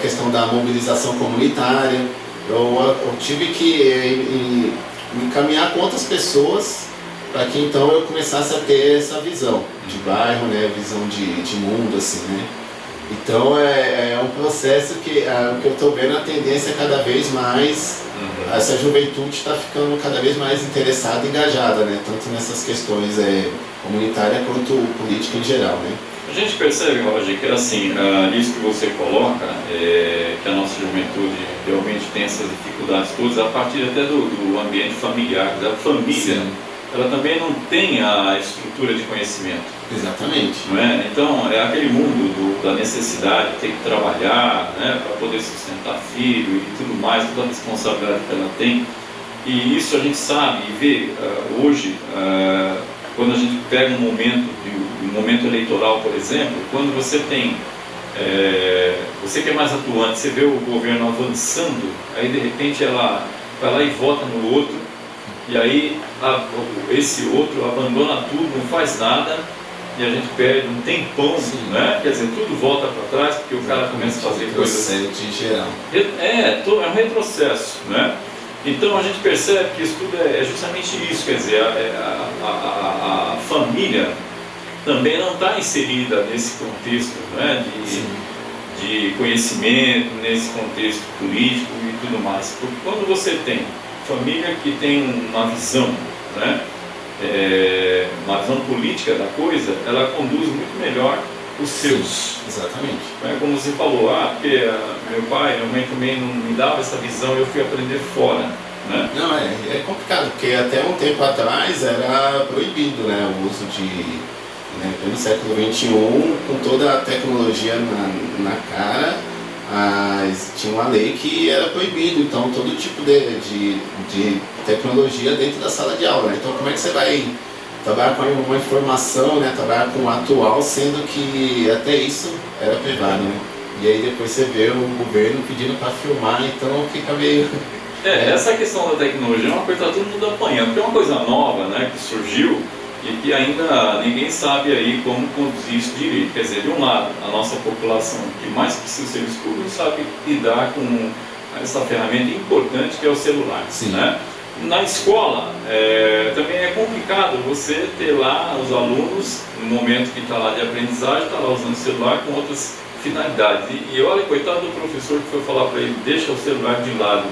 questão da mobilização comunitária. Eu tive que me caminhar com outras pessoas para que então eu começasse a ter essa visão de bairro, né, visão de mundo, assim, né. Então é um processo que o que eu estou vendo, a tendência é cada vez mais, essa juventude está ficando cada vez mais interessada e engajada, né, tanto nessas questões comunitárias quanto política em geral, né. A gente percebe, Roger, que assim, isso que você coloca, que a nossa juventude realmente tem essas dificuldades todas, a partir até do ambiente familiar, da família. Sim. Ela também não tem a estrutura de conhecimento. Exatamente. Não é? Então, é aquele mundo da necessidade de ter que trabalhar, né, para poder sustentar filho e tudo mais, toda a responsabilidade que ela tem. E isso a gente sabe e vê hoje, quando a gente pega um momento eleitoral, por exemplo, quando você tem, você que é mais atuante, você vê o governo avançando, aí de repente ela vai lá e vota no outro, e aí esse outro abandona tudo, não faz nada, e a gente perde um tempão, né? Quer dizer, tudo volta para trás, porque o cara começa a fazer coisas... Retrocesso geral. É um retrocesso, né? Então a gente percebe que isso tudo é justamente isso, quer dizer, a família também não está inserida nesse contexto, né, de conhecimento, nesse contexto político e tudo mais. Porque quando você tem família que tem uma visão, né, uma visão política da coisa, ela conduz muito melhor os seus. Sim, exatamente. Como você falou, porque meu pai, minha mãe também não me dava essa visão, eu fui aprender fora. Né? Não, é complicado, porque até um tempo atrás era proibido, né, o uso de... Né, pelo século XXI, com toda a tecnologia na cara, tinha uma lei que era proibido, então todo tipo de tecnologia dentro da sala de aula. Né? Então como é que você vai trabalhar com uma informação, né, trabalhar com o atual, sendo que até isso era privado, né? E aí depois você vê o governo pedindo para filmar, então fica meio... Essa questão da tecnologia é uma coisa que todo mundo apanhando, porque é uma coisa nova, né, que surgiu, e que ainda ninguém sabe aí como conduzir isso direito. Quer dizer, de um lado, a nossa população que mais precisa ser escura não sabe lidar com essa ferramenta importante que é o celular. Né? Na escola, também é complicado você ter lá os alunos, no momento que está lá de aprendizagem, está lá usando o celular com outras finalidades. E olha, coitado do professor que foi falar para ele, deixa o celular de lado,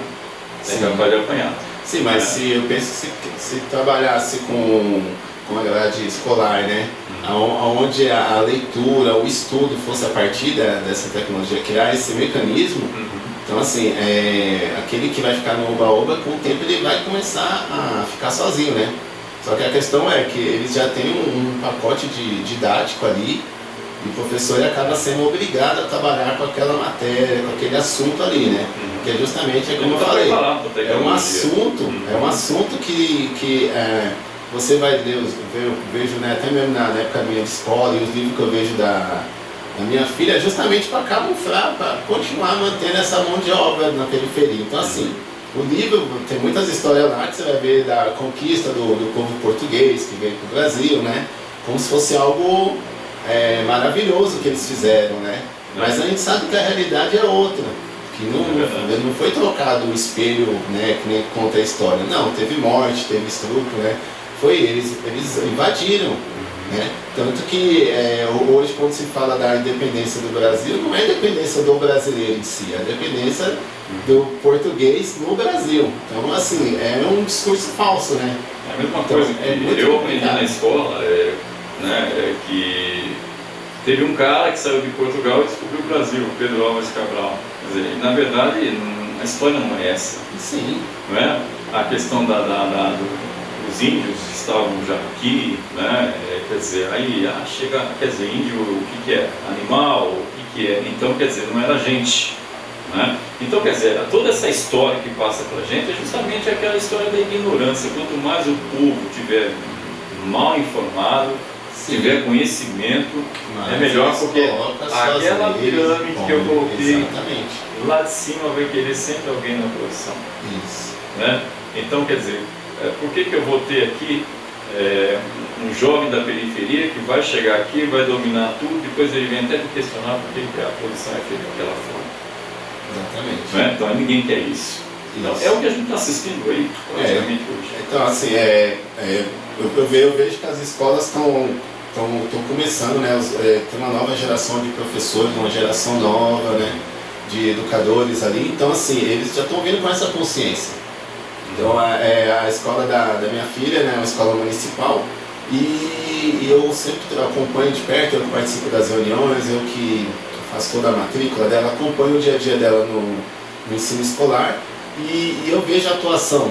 é capaz de apanhar. Sim, mas eu penso que se trabalhasse com a grade escolar, né? Onde a leitura, o estudo fosse a partir dessa tecnologia, criar esse mecanismo, então assim, aquele que vai ficar no oba-oba, com o tempo ele vai começar a ficar sozinho, né? Só que a questão é que eles já têm um pacote didático ali, e o professor acaba sendo obrigado a trabalhar com aquela matéria, com aquele assunto ali, né? Que é justamente, como eu falei, é um assunto que você vai ler, eu vejo, né, até mesmo na época minha de escola, e os livros que eu vejo da minha filha, justamente para camuflar, para continuar mantendo essa mão de obra na periferia. Então assim, o livro tem muitas histórias lá que você vai ver da conquista do povo português que veio para o Brasil, né? Como se fosse algo maravilhoso que eles fizeram, né? Mas a gente sabe que a realidade é outra. Que não foi trocado o espelho, né, que nem conta a história. Não, teve morte, teve estupro, né? Eles invadiram, né? Tanto que hoje quando se fala da independência do Brasil, não é a independência do brasileiro em si, é a independência do português no Brasil. Então assim, é um discurso falso, né? É a mesma coisa que eu aprendi na escola, né, que teve um cara que saiu de Portugal e descobriu o Brasil, Pedro Álvares Cabral. Quer dizer, na verdade, a história não é essa. Sim. Não é? A questão dos índios estavam já aqui, né? Quer dizer, aí chega, quer dizer, índio, o que é? Animal, o que é? Então, quer dizer, não era gente. Né? Então, quer dizer, toda essa história que passa pra gente é justamente aquela história da ignorância. Quanto mais o povo tiver mal informado, tiver conhecimento, é melhor, porque aquela pirâmide que eu coloquei lá de cima vai querer sempre alguém na posição. Isso. Né? Então, quer dizer, por que eu vou ter aqui um jovem da periferia que vai chegar aqui, vai dominar tudo, depois ele vem até me questionar por que a posição é feita daquela forma. Exatamente. Né? Então ninguém quer isso. Então, é o que a gente está assistindo aí, praticamente hoje. Então, assim, eu vejo que as escolas estão começando, né? Tem uma nova geração de professores, uma geração nova, né, de educadores ali. Então, assim, eles já estão vindo com essa consciência. Então, a escola da minha filha, né, é uma escola municipal, e eu sempre acompanho de perto, eu que participo das reuniões, eu que faço toda a matrícula dela, acompanho o dia a dia dela no ensino escolar, e eu vejo a atuação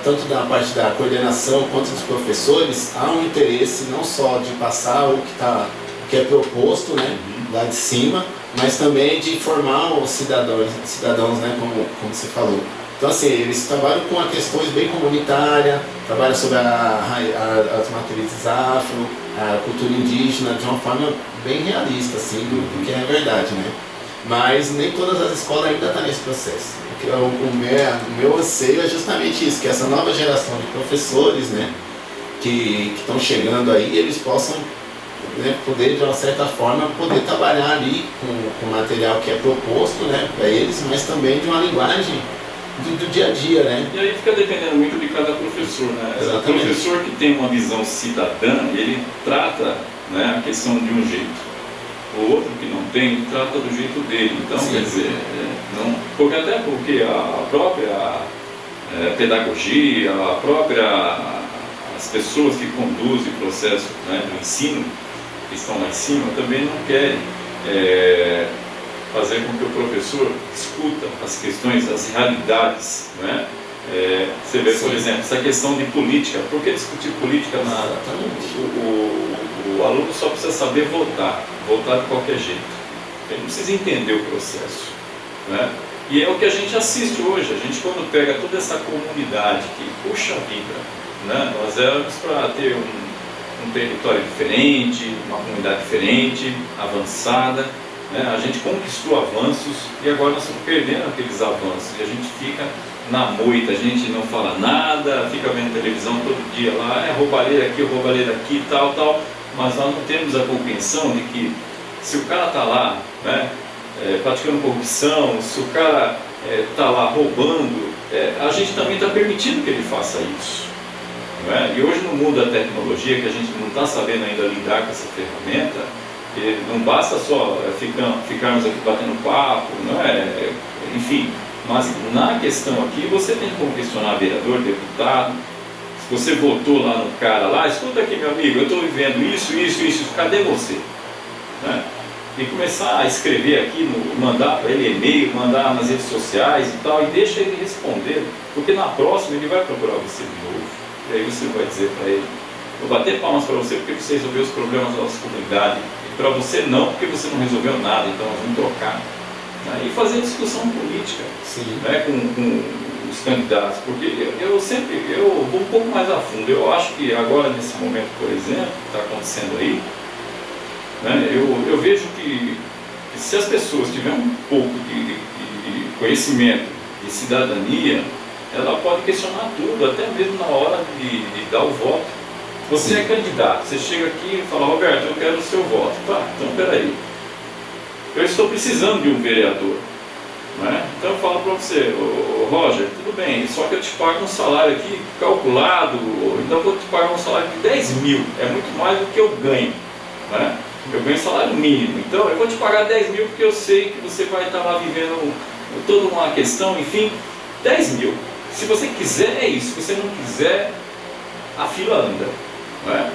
tanto da parte da coordenação quanto dos professores. Há um interesse não só de passar o que é proposto, né, lá de cima, mas também de formar os cidadãos, né, como você falou. Então, assim, eles trabalham com questões bem comunitárias, trabalham sobre as matrizes afro, a cultura indígena, de uma forma bem realista, assim, do que é a verdade, né? mas nem todas as escolas ainda estão nesse processo. O meu anseio é justamente isso, que essa nova geração de professores, né, que estão chegando aí, eles possam, né, poder, de uma certa forma, poder trabalhar ali com o material que é proposto, né, para eles, mas também de uma linguagem do dia a dia, né? E aí fica dependendo muito de cada professor, né? Exatamente. O professor que tem uma visão cidadã, ele trata, né, a questão de um jeito. O outro que não tem, ele trata do jeito dele. Então, Sim. quer dizer, até porque a própria pedagogia, as pessoas que conduzem o processo, né, do ensino, que estão lá em cima, também não querem fazer com que o professor discuta as questões, as realidades, né? Você vê, por exemplo, essa questão de política. Por que discutir política? O aluno só precisa saber votar de qualquer jeito. Ele não precisa entender o processo, né? E é o que a gente assiste hoje. A gente, quando pega toda essa comunidade que, puxa vida, né? Nós éramos para ter um território diferente, uma comunidade diferente, avançada, né? A gente conquistou avanços e agora nós estamos perdendo aqueles avanços e a gente fica na moita, a gente não fala nada, fica vendo televisão todo dia lá, roubalheira aqui, roubalheira aqui, tal, mas nós não temos a compreensão de que se o cara está lá, né, praticando corrupção, se o cara está lá roubando, a gente também está permitindo que ele faça isso. Não é? E hoje no mundo da tecnologia, que a gente não está sabendo ainda lidar com essa ferramenta, não basta só ficarmos aqui batendo papo, não é? Enfim, mas na questão aqui você tem como questionar vereador, deputado. Se você votou lá no cara lá, escuta aqui meu amigo, eu estou vivendo isso, cadê você? Né? E começar a escrever aqui, mandar para ele e-mail, mandar nas redes sociais e tal, e deixa ele responder, porque na próxima ele vai procurar você de novo. E aí você vai dizer para ele, vou bater palmas para você porque você resolveu os problemas da nossa comunidade, e para você não, porque você não resolveu nada, então nós vamos trocar. Né? E fazer discussão política, né, com os candidatos, porque eu vou um pouco mais a fundo. Eu acho que agora, nesse momento, por exemplo, que está acontecendo aí, né, eu vejo que se as pessoas tiverem um pouco de conhecimento, de cidadania, ela pode questionar tudo, até mesmo na hora de dar o voto. Você é candidato, você chega aqui e fala, Roberto, eu quero o seu voto. Tá, então peraí, eu estou precisando de um vereador. Né? Então eu falo para você, Roger, tudo bem, só que eu te pago um salário aqui calculado, então eu vou te pagar um salário de 10 mil, é muito mais do que eu ganho. Né? Eu ganho salário mínimo, então eu vou te pagar 10 mil porque eu sei que você vai estar lá vivendo toda uma questão, enfim, 10 mil. Se você quiser é isso, se você não quiser, a fila anda. Né?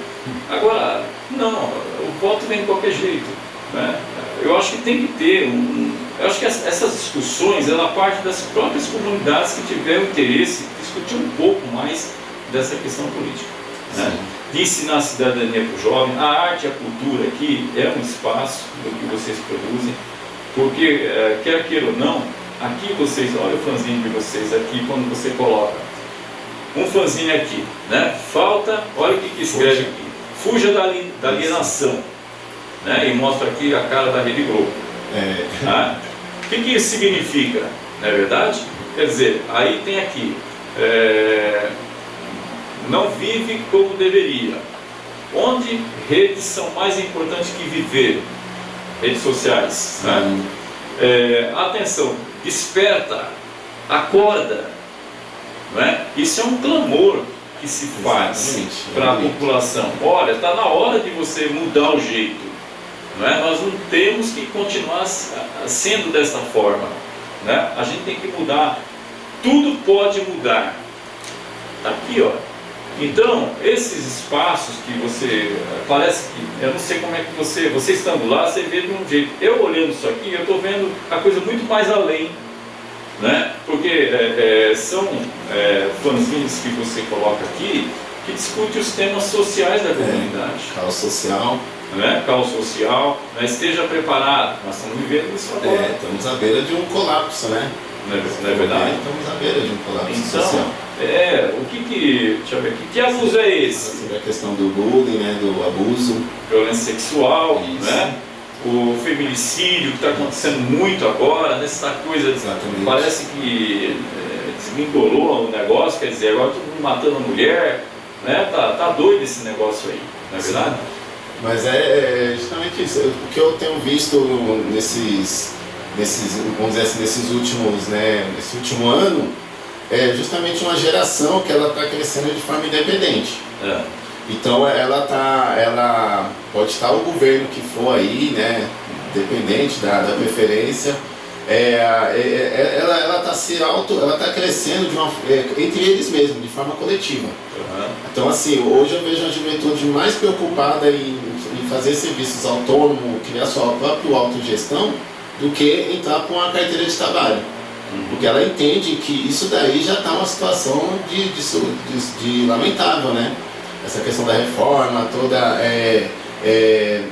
Agora, não, o voto vem de qualquer jeito. Né? Eu acho que tem que ter eu acho que essas discussões, ela parte das próprias comunidades que tiveram interesse de discutir um pouco mais dessa questão política. Né? De ensinar a cidadania para o jovem. A arte e a cultura aqui é um espaço do que vocês produzem, porque, quer queira ou não, aqui vocês, olha o fanzine de vocês aqui, quando você coloca um fanzine aqui, né? Falta, olha o que escreve aqui, fuja da alienação, né? E mostra aqui a cara da Rede Globo. Ah, o que isso significa? Não é verdade? Quer dizer, aí tem aqui, não vive como deveria. Onde redes são mais importantes que viver? Redes sociais. Né? Atenção, desperta, acorda. Não é? Isso é um clamor que se faz para a população. Olha, está na hora de você mudar o jeito. Não é? Nós não temos que continuar sendo dessa forma. Né? A gente tem que mudar. Tudo pode mudar. Está aqui, ó. Então, esses espaços que você... Parece que... Eu não sei como é que você estando lá, você vê de um jeito. Eu olhando isso aqui, eu estou vendo a coisa muito mais além. Né? Porque são fanzines que você coloca aqui que discute os temas sociais da comunidade. Caos social. Né? Caos social, né? Esteja preparado, nós estamos vivendo isso agora. Estamos à beira de um colapso, né? Não é verdade? Estamos à beira de um colapso então, social. Deixa eu ver aqui, que abuso é esse? Sobre a questão do bullying, né? Do abuso. Violência sexual, né? o feminicídio que está acontecendo muito agora, nessa coisa, Exatamente. parece que desmindolou o negócio, quer dizer, agora todo mundo matando a mulher, né? Tá doido esse negócio aí, não é verdade? Mas é justamente isso. O que eu tenho visto vamos dizer assim, nesses últimos, né, nesse último ano, é justamente uma geração que ela está crescendo de forma independente. Então ela pode estar o governo que for aí, né, dependente da preferência, ela está crescendo entre eles mesmos, de forma coletiva. Então assim, hoje eu vejo a juventude mais preocupada em fazer serviços autônomos, criar sua própria autogestão, do que entrar com uma carteira de trabalho. Porque ela entende que isso daí já está uma situação de lamentável, né? Essa questão da reforma, toda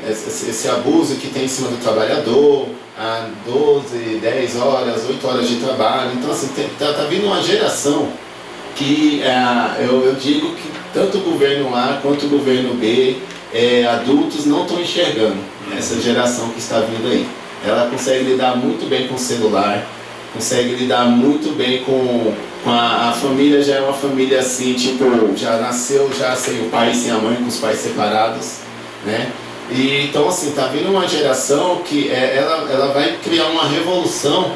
esse abuso que tem em cima do trabalhador, a 12, 10 horas, 8 horas de trabalho. Então assim, tá vindo uma geração que eu digo que tanto o governo A quanto o governo B, adultos não estão enxergando essa geração que está vindo aí. Ela consegue lidar muito bem com o celular, consegue lidar muito bem com a família, já é uma família assim, tipo, já nasceu já sem o pai e sem a mãe, com os pais separados, né? E então assim, tá vindo uma geração que ela vai criar uma revolução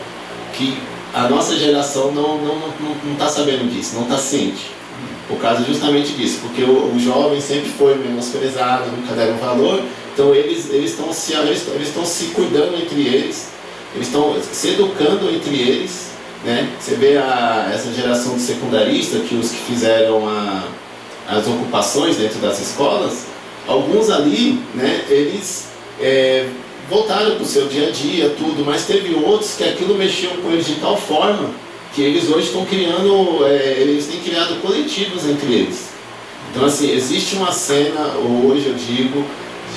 que a nossa geração não tá sabendo disso, não tá ciente. Por causa justamente disso, porque o jovem sempre foi menosprezado, nunca deram valor, então eles estão se cuidando entre eles, eles estão se educando entre eles, né? Você vê essa geração de secundaristas, que os que fizeram as ocupações dentro das escolas, alguns ali, né, eles voltaram para o seu dia a dia, tudo, mas teve outros que aquilo mexeu com eles de tal forma que eles hoje estão criando, eles têm criado coletivos entre eles. Então assim, existe uma cena hoje, eu digo,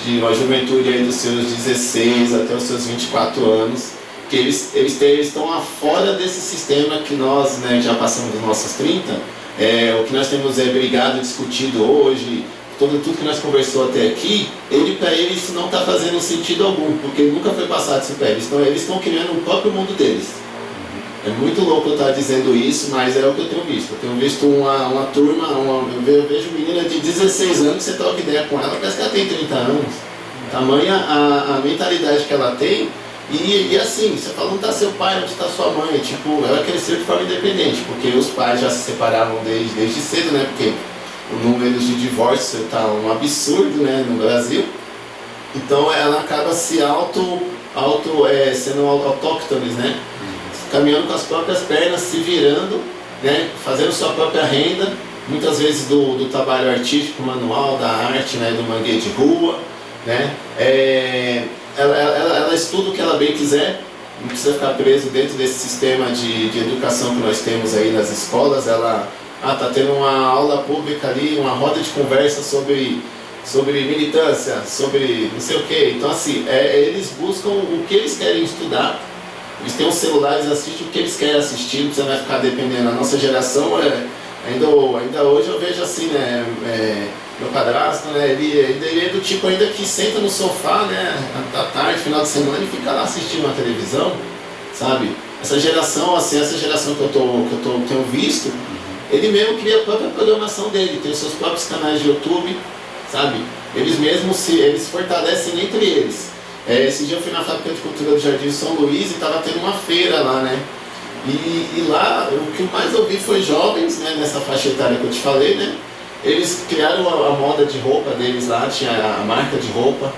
de uma juventude aí dos seus 16 até os seus 24 anos, que eles estão fora desse sistema que nós, né, já passamos dos nossos 30, o que nós temos brigado, discutido hoje, tudo que nós conversamos até aqui, para eles isso não está fazendo sentido algum, porque nunca foi passado isso para eles. Então eles estão criando o próprio mundo deles. É muito louco eu estar dizendo isso, mas é o que eu tenho visto. Eu tenho visto uma turma, eu vejo menina de 16 anos, você troca ideia com ela, parece que ela tem 30 anos. Tamanha a mentalidade que ela tem. E assim, você fala, onde está seu pai, onde está sua mãe? Tipo, ela cresceu de forma independente, porque os pais já se separaram desde cedo, né? Porque o número de divórcio está um absurdo, né, no Brasil. Então ela acaba se sendo autóctones, né? Caminhando com as próprias pernas, se virando, né? Fazendo sua própria renda, muitas vezes do trabalho artístico, manual, da arte, né? Do manguê de rua, né? Ela estuda o que ela bem quiser, não precisa ficar preso dentro desse sistema de educação que nós temos aí nas escolas. Ela tá tendo uma aula pública ali, uma roda de conversa sobre militância, sobre não sei o que. Então assim, eles buscam o que eles querem estudar, eles têm os celulares, assistem o que eles querem assistir, não precisa mais ficar dependendo. A nossa geração, ainda hoje eu vejo assim, né, meu padrasto, né, ele é do tipo ainda que senta no sofá, né, à tarde, final de semana, e fica lá assistindo uma televisão, sabe? Essa geração que eu tenho visto, ele mesmo cria a própria programação dele, tem os seus próprios canais de YouTube, sabe? Eles mesmos eles fortalecem entre eles. Esse dia eu fui na Fábrica de Cultura do Jardim São Luís e estava tendo uma feira lá, né? E lá, o que mais eu vi foi jovens, né, nessa faixa etária que eu te falei, né? Eles criaram a moda de roupa deles lá, tinha a marca de roupa,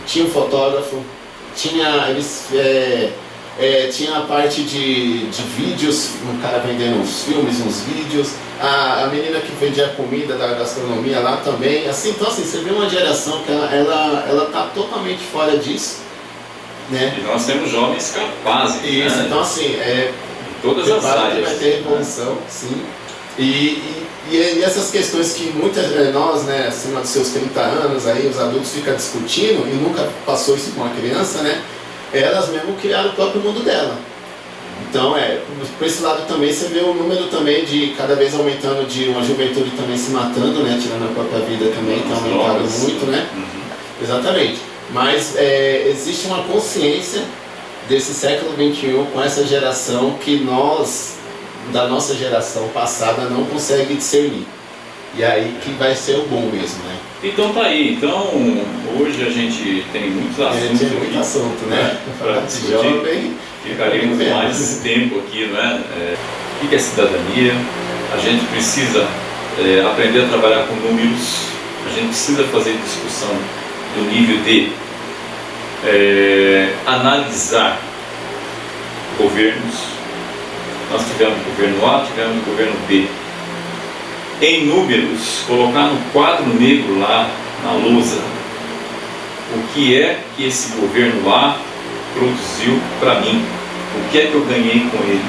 tinha um fotógrafo, tinha a parte de vídeos, um cara vendendo uns filmes, uns vídeos, a menina que vendia comida da gastronomia lá também, assim. Então assim, você vê uma geração que ela tá totalmente fora disso, né? E nós temos jovens capazes, isso, né? Então assim, todas as áreas vai ter revolução, sim. E essas questões que muitas de nós, né, acima dos seus 30 anos, aí os adultos ficam discutindo, e nunca passou isso com uma criança, né? Elas mesmo criaram o próprio mundo dela. Então, por esse lado também você vê o número também de cada vez aumentando, de uma juventude também se matando, né, tirando a própria vida também, tem aumentado muito, né? Exatamente. Mas existe uma consciência desse século XXI com essa geração que nós, da nossa geração passada, não consegue discernir. E aí que vai ser o bom mesmo, né? Então tá aí. Então, hoje a gente tem muitos assuntos. Tem muito assunto, né? Para discutir. Ficaríamos mais tempo aqui, né? O que é cidadania? A gente precisa aprender a trabalhar com números. A gente precisa fazer discussão do nível de analisar governos. Nós tivemos o governo A, tivemos o governo B. Em números, colocar no quadro negro lá na lousa o que é que esse governo A produziu para mim, o que é que eu ganhei com ele,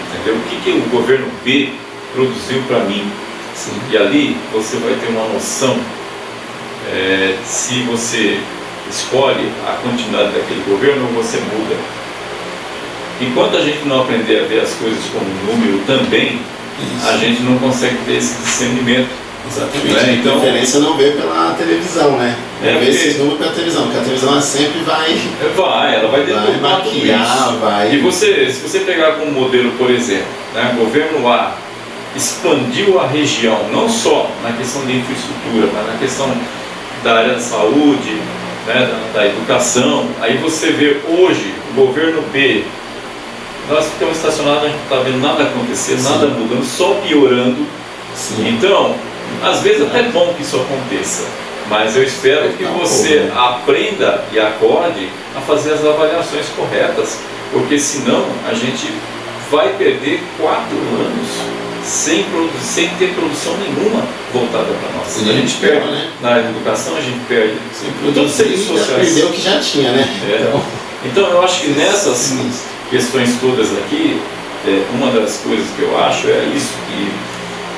entendeu? O que o governo B produziu para mim. Sim. E ali você vai ter uma noção se você escolhe a continuidade daquele governo ou você muda. Enquanto a gente não aprender a ver as coisas como número também, a gente não consegue ter esse discernimento. Exatamente. Né? Então, a diferença não vê pela televisão, né? Não vê esses porque... números pela televisão, porque a televisão sempre ela vai deturpar tudo isso. Vai... E se você pegar como modelo, por exemplo, né, governo A expandiu a região, não só na questão de infraestrutura, mas na questão da área da saúde, né, da educação. Aí você vê hoje o governo B, nós ficamos estacionados, a gente não está vendo nada acontecer, Sim. nada mudando, só piorando. Sim. Então, às vezes até é bom que isso aconteça, mas eu espero que você aprenda e acorde a fazer as avaliações corretas, porque senão a gente vai perder 4 anos sem ter produção nenhuma voltada para nós. Sim, A gente perde, né? Na educação a gente perde. Todos os serviços sociais. Perdeu o que já tinha, né? Então eu acho que nessas questões todas aqui, uma das coisas que eu acho é isso, que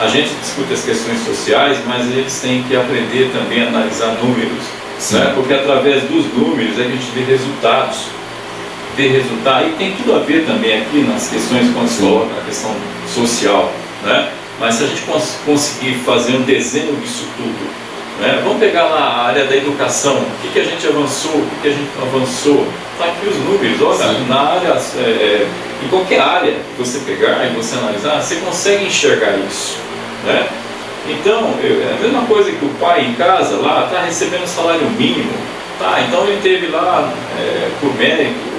a gente discute as questões sociais, mas eles têm que aprender também a analisar números, né? Porque através dos números é que a gente vê resultados. E tem tudo a ver também aqui nas questões quando se coloca a questão social, né? Mas se a gente conseguir fazer um desenho disso tudo, né? Vamos pegar lá a área da educação, o que a gente avançou, o que a gente não avançou. Está aqui os números, olha, na área, em qualquer área que você pegar e você analisar, você consegue enxergar isso, né? Então, é a mesma coisa que o pai em casa lá está recebendo salário mínimo, tá? Então ele teve lá, por mérito,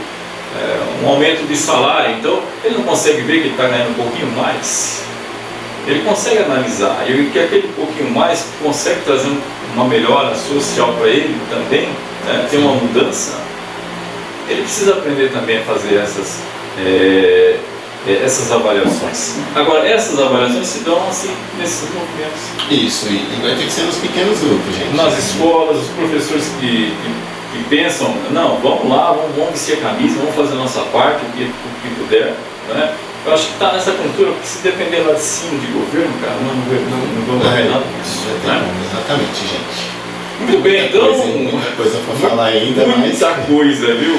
um aumento de salário, então ele não consegue ver que ele está ganhando um pouquinho mais. Ele consegue analisar, e que aquele pouquinho mais consegue trazer uma melhora social para ele também, né? Ter uma mudança. Ele precisa aprender também a fazer essas avaliações. Agora, essas avaliações se dão assim nesses movimentos. Isso, e vai ter que ser nos pequenos grupos, gente. Nas escolas, os professores que pensam, não, vamos lá, vamos vestir a camisa, vamos fazer a nossa parte, o que puder, né? Eu acho que está nessa cultura, porque se depender lá de cima de governo, cara, não vamos ver nada disso. Né? Exatamente, gente. Muito bem, então. Muita coisa para falar ainda, muita coisa, viu?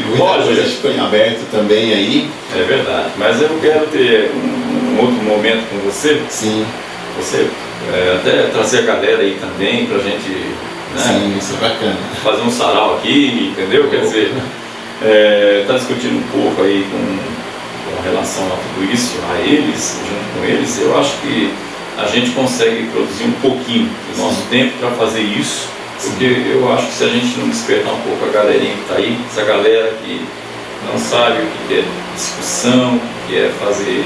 Muita coisa ficou em aberto também aí. É verdade, mas eu quero ter um outro momento com você. Sim. Você até trazer a galera aí também pra gente, né? Sim, isso é bacana. Fazer um sarau aqui, entendeu? Quer dizer, tá discutindo um pouco aí com relação a tudo isso, a eles, junto com eles. Eu acho que a gente consegue produzir um pouquinho do nosso tempo para fazer isso, porque eu acho que se a gente não despertar um pouco a galerinha que está aí, essa galera que não sabe o que é discussão, o que é fazer,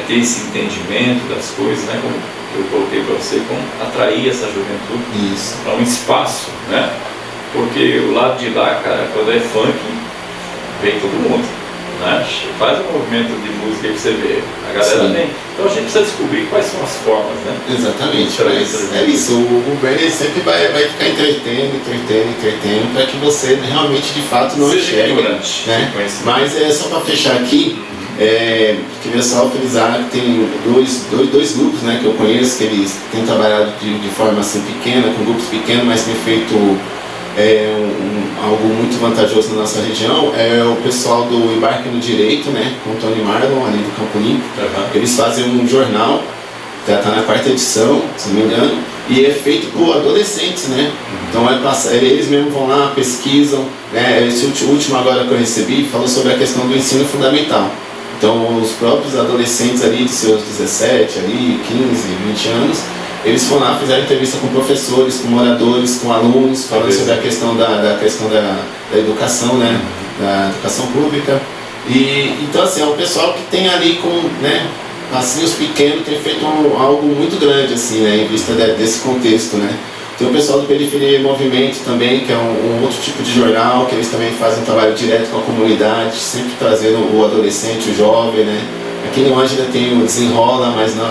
ter esse entendimento das coisas, né, como eu coloquei para você, como atrair essa juventude para um espaço, né, porque o lado de lá, cara, quando é funk, vem todo mundo. Né? Faz um movimento de música que você vê, a galera vem. Então a gente precisa descobrir quais são as formas, né? Exatamente, mas é isso, o governo sempre vai ficar entretendo para que você realmente de fato não enxergue, né? Mas só para fechar aqui, queria só frisar que tem dois grupos, né, que eu conheço, que eles têm trabalhado de forma assim pequena, com grupos pequenos, mas têm feito algo muito vantajoso na nossa região. É o pessoal do Embarque no Direito, né, com o Tony Marlon ali do Campo Limpo. Eles fazem um jornal já está na 4ª edição, se não me engano, e é feito por adolescentes, né? Então eles mesmos vão lá, pesquisam, né? Esse último agora que eu recebi falou sobre a questão do ensino fundamental. Então os próprios adolescentes ali de seus 17, ali, 15, 20 anos, eles foram lá, fizeram entrevista com professores, com moradores, com alunos, falando sobre a questão da educação, né? Da educação pública. E então assim, é um pessoal que tem ali com, né? Assim, os pequenos têm feito algo muito grande, assim, né, em vista desse contexto, né. Tem o pessoal do Periferia em Movimento também, que é um outro tipo de jornal, que eles também fazem um trabalho direto com a comunidade, sempre trazendo o adolescente, o jovem, né. Aqui no Ângela tem o Desenrola, mas não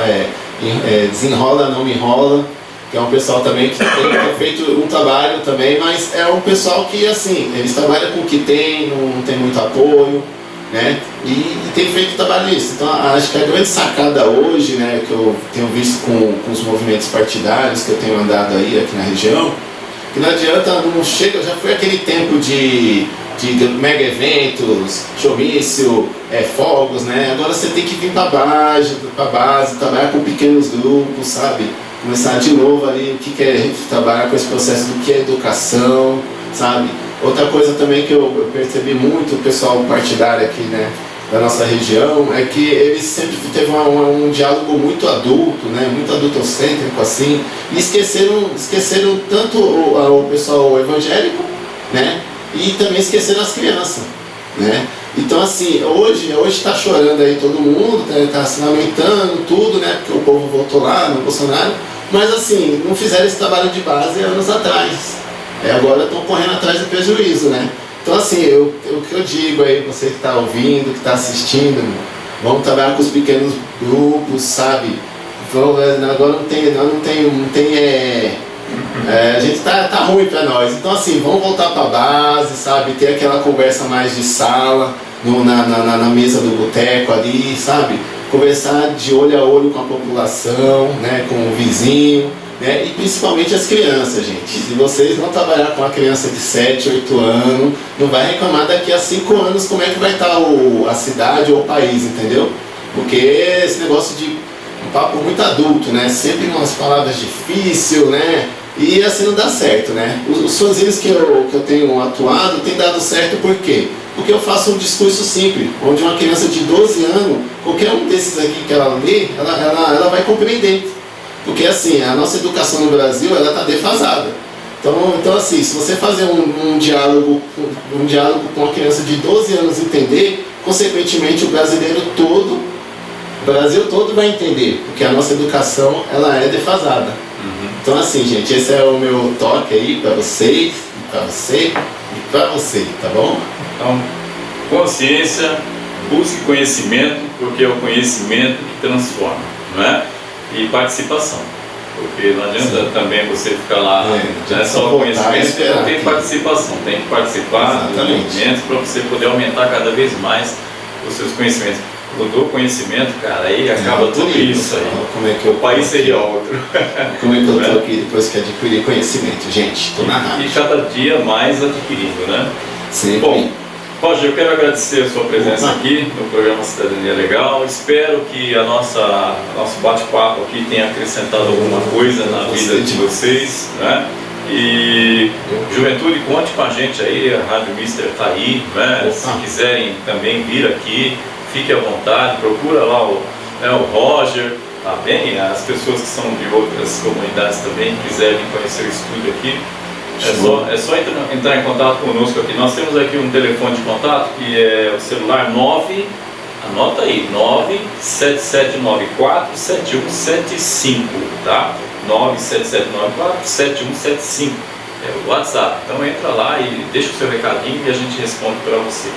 Desenrola, Não Me Enrola, que é um pessoal também que tem feito um trabalho também, mas é um pessoal que, assim, eles trabalham com o que tem, não tem muito apoio, né? E tem feito trabalho nisso. Então acho que a grande sacada hoje, né, que eu tenho visto com os movimentos partidários que eu tenho andado aí aqui na região, que não adianta, não chega, já foi aquele tempo de mega eventos, showmício, fogos, né? Agora você tem que vir para base, trabalhar com pequenos grupos, sabe? Começar de novo ali o que é trabalhar com esse processo do que é educação, sabe? Outra coisa também que eu percebi muito, o pessoal partidário aqui, né, da nossa região, é que eles sempre teve um diálogo muito adulto, né, muito adultocêntrico assim, e esqueceram tanto o pessoal evangélico, né, e também esqueceram as crianças, né. Então assim, hoje está chorando aí todo mundo, está se lamentando tudo, né, porque o povo votou lá no Bolsonaro, mas assim, não fizeram esse trabalho de base anos atrás. Agora estão correndo atrás do prejuízo, né? Então assim, o que eu digo aí, você que está ouvindo, que está assistindo, vamos trabalhar com os pequenos grupos, sabe? Agora não tem a gente tá ruim para nós. Então assim, vamos voltar para a base, sabe? Ter aquela conversa mais de sala, na mesa do boteco ali, sabe? Conversar de olho a olho com a população, né? Com o vizinho. Né? E principalmente as crianças, gente. Se vocês não trabalhar com uma criança de 7, 8 anos, não vai reclamar daqui a 5 anos como é que vai estar a cidade ou o país, entendeu? Porque esse negócio de um papo muito adulto, né? Sempre umas palavras difíceis, né? E assim não dá certo, né? Os fanzines que eu tenho atuado tem dado certo por quê? Porque eu faço um discurso simples, onde uma criança de 12 anos, qualquer um desses aqui que ela lê, ela vai compreender. Porque assim, a nossa educação no Brasil, ela está defasada. Então assim, se você fazer um diálogo com uma criança de 12 anos entender, consequentemente o Brasil todo vai entender, porque a nossa educação, ela é defasada. Então assim, gente, esse é o meu toque aí para vocês, para você e para você, tá bom? Então, consciência, busque conhecimento, porque é o conhecimento que transforma, não é? E participação, porque não adianta também você ficar lá, não é só conhecimento, não tem participação, tem que participar dos movimentos para você poder aumentar cada vez mais os seus conhecimentos. Mudou o conhecimento, cara, aí acaba tudo isso aí. Como é que o país seria outro. Como é que eu estou aqui depois que adquirir conhecimento, gente? Estou na rádio. E cada dia mais adquirindo, né? Sempre. Bom, Roger, eu quero agradecer a sua presença aqui no programa Cidadania Legal. Espero que nosso bate-papo aqui tenha acrescentado alguma coisa na vida de vocês, né? E juventude, conte com a gente aí, a Rádio Mister está aí, né? Se quiserem também vir aqui, fique à vontade, procura lá o Roger, tá bem? As pessoas que são de outras comunidades também quiserem conhecer o estúdio aqui. É só entrar em contato conosco aqui. Nós temos aqui um telefone de contato que é o celular 9, anota aí, 977947175, tá? 977947175, é o WhatsApp. Então entra lá e deixa o seu recadinho e a gente responde para você.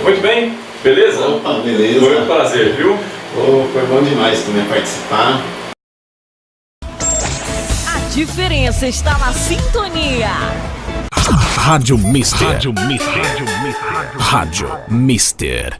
Muito bem, beleza? Opa, beleza. Foi um prazer, viu? Foi bom demais também participar. A diferença está na sintonia. Rádio Mister. Rádio Mister.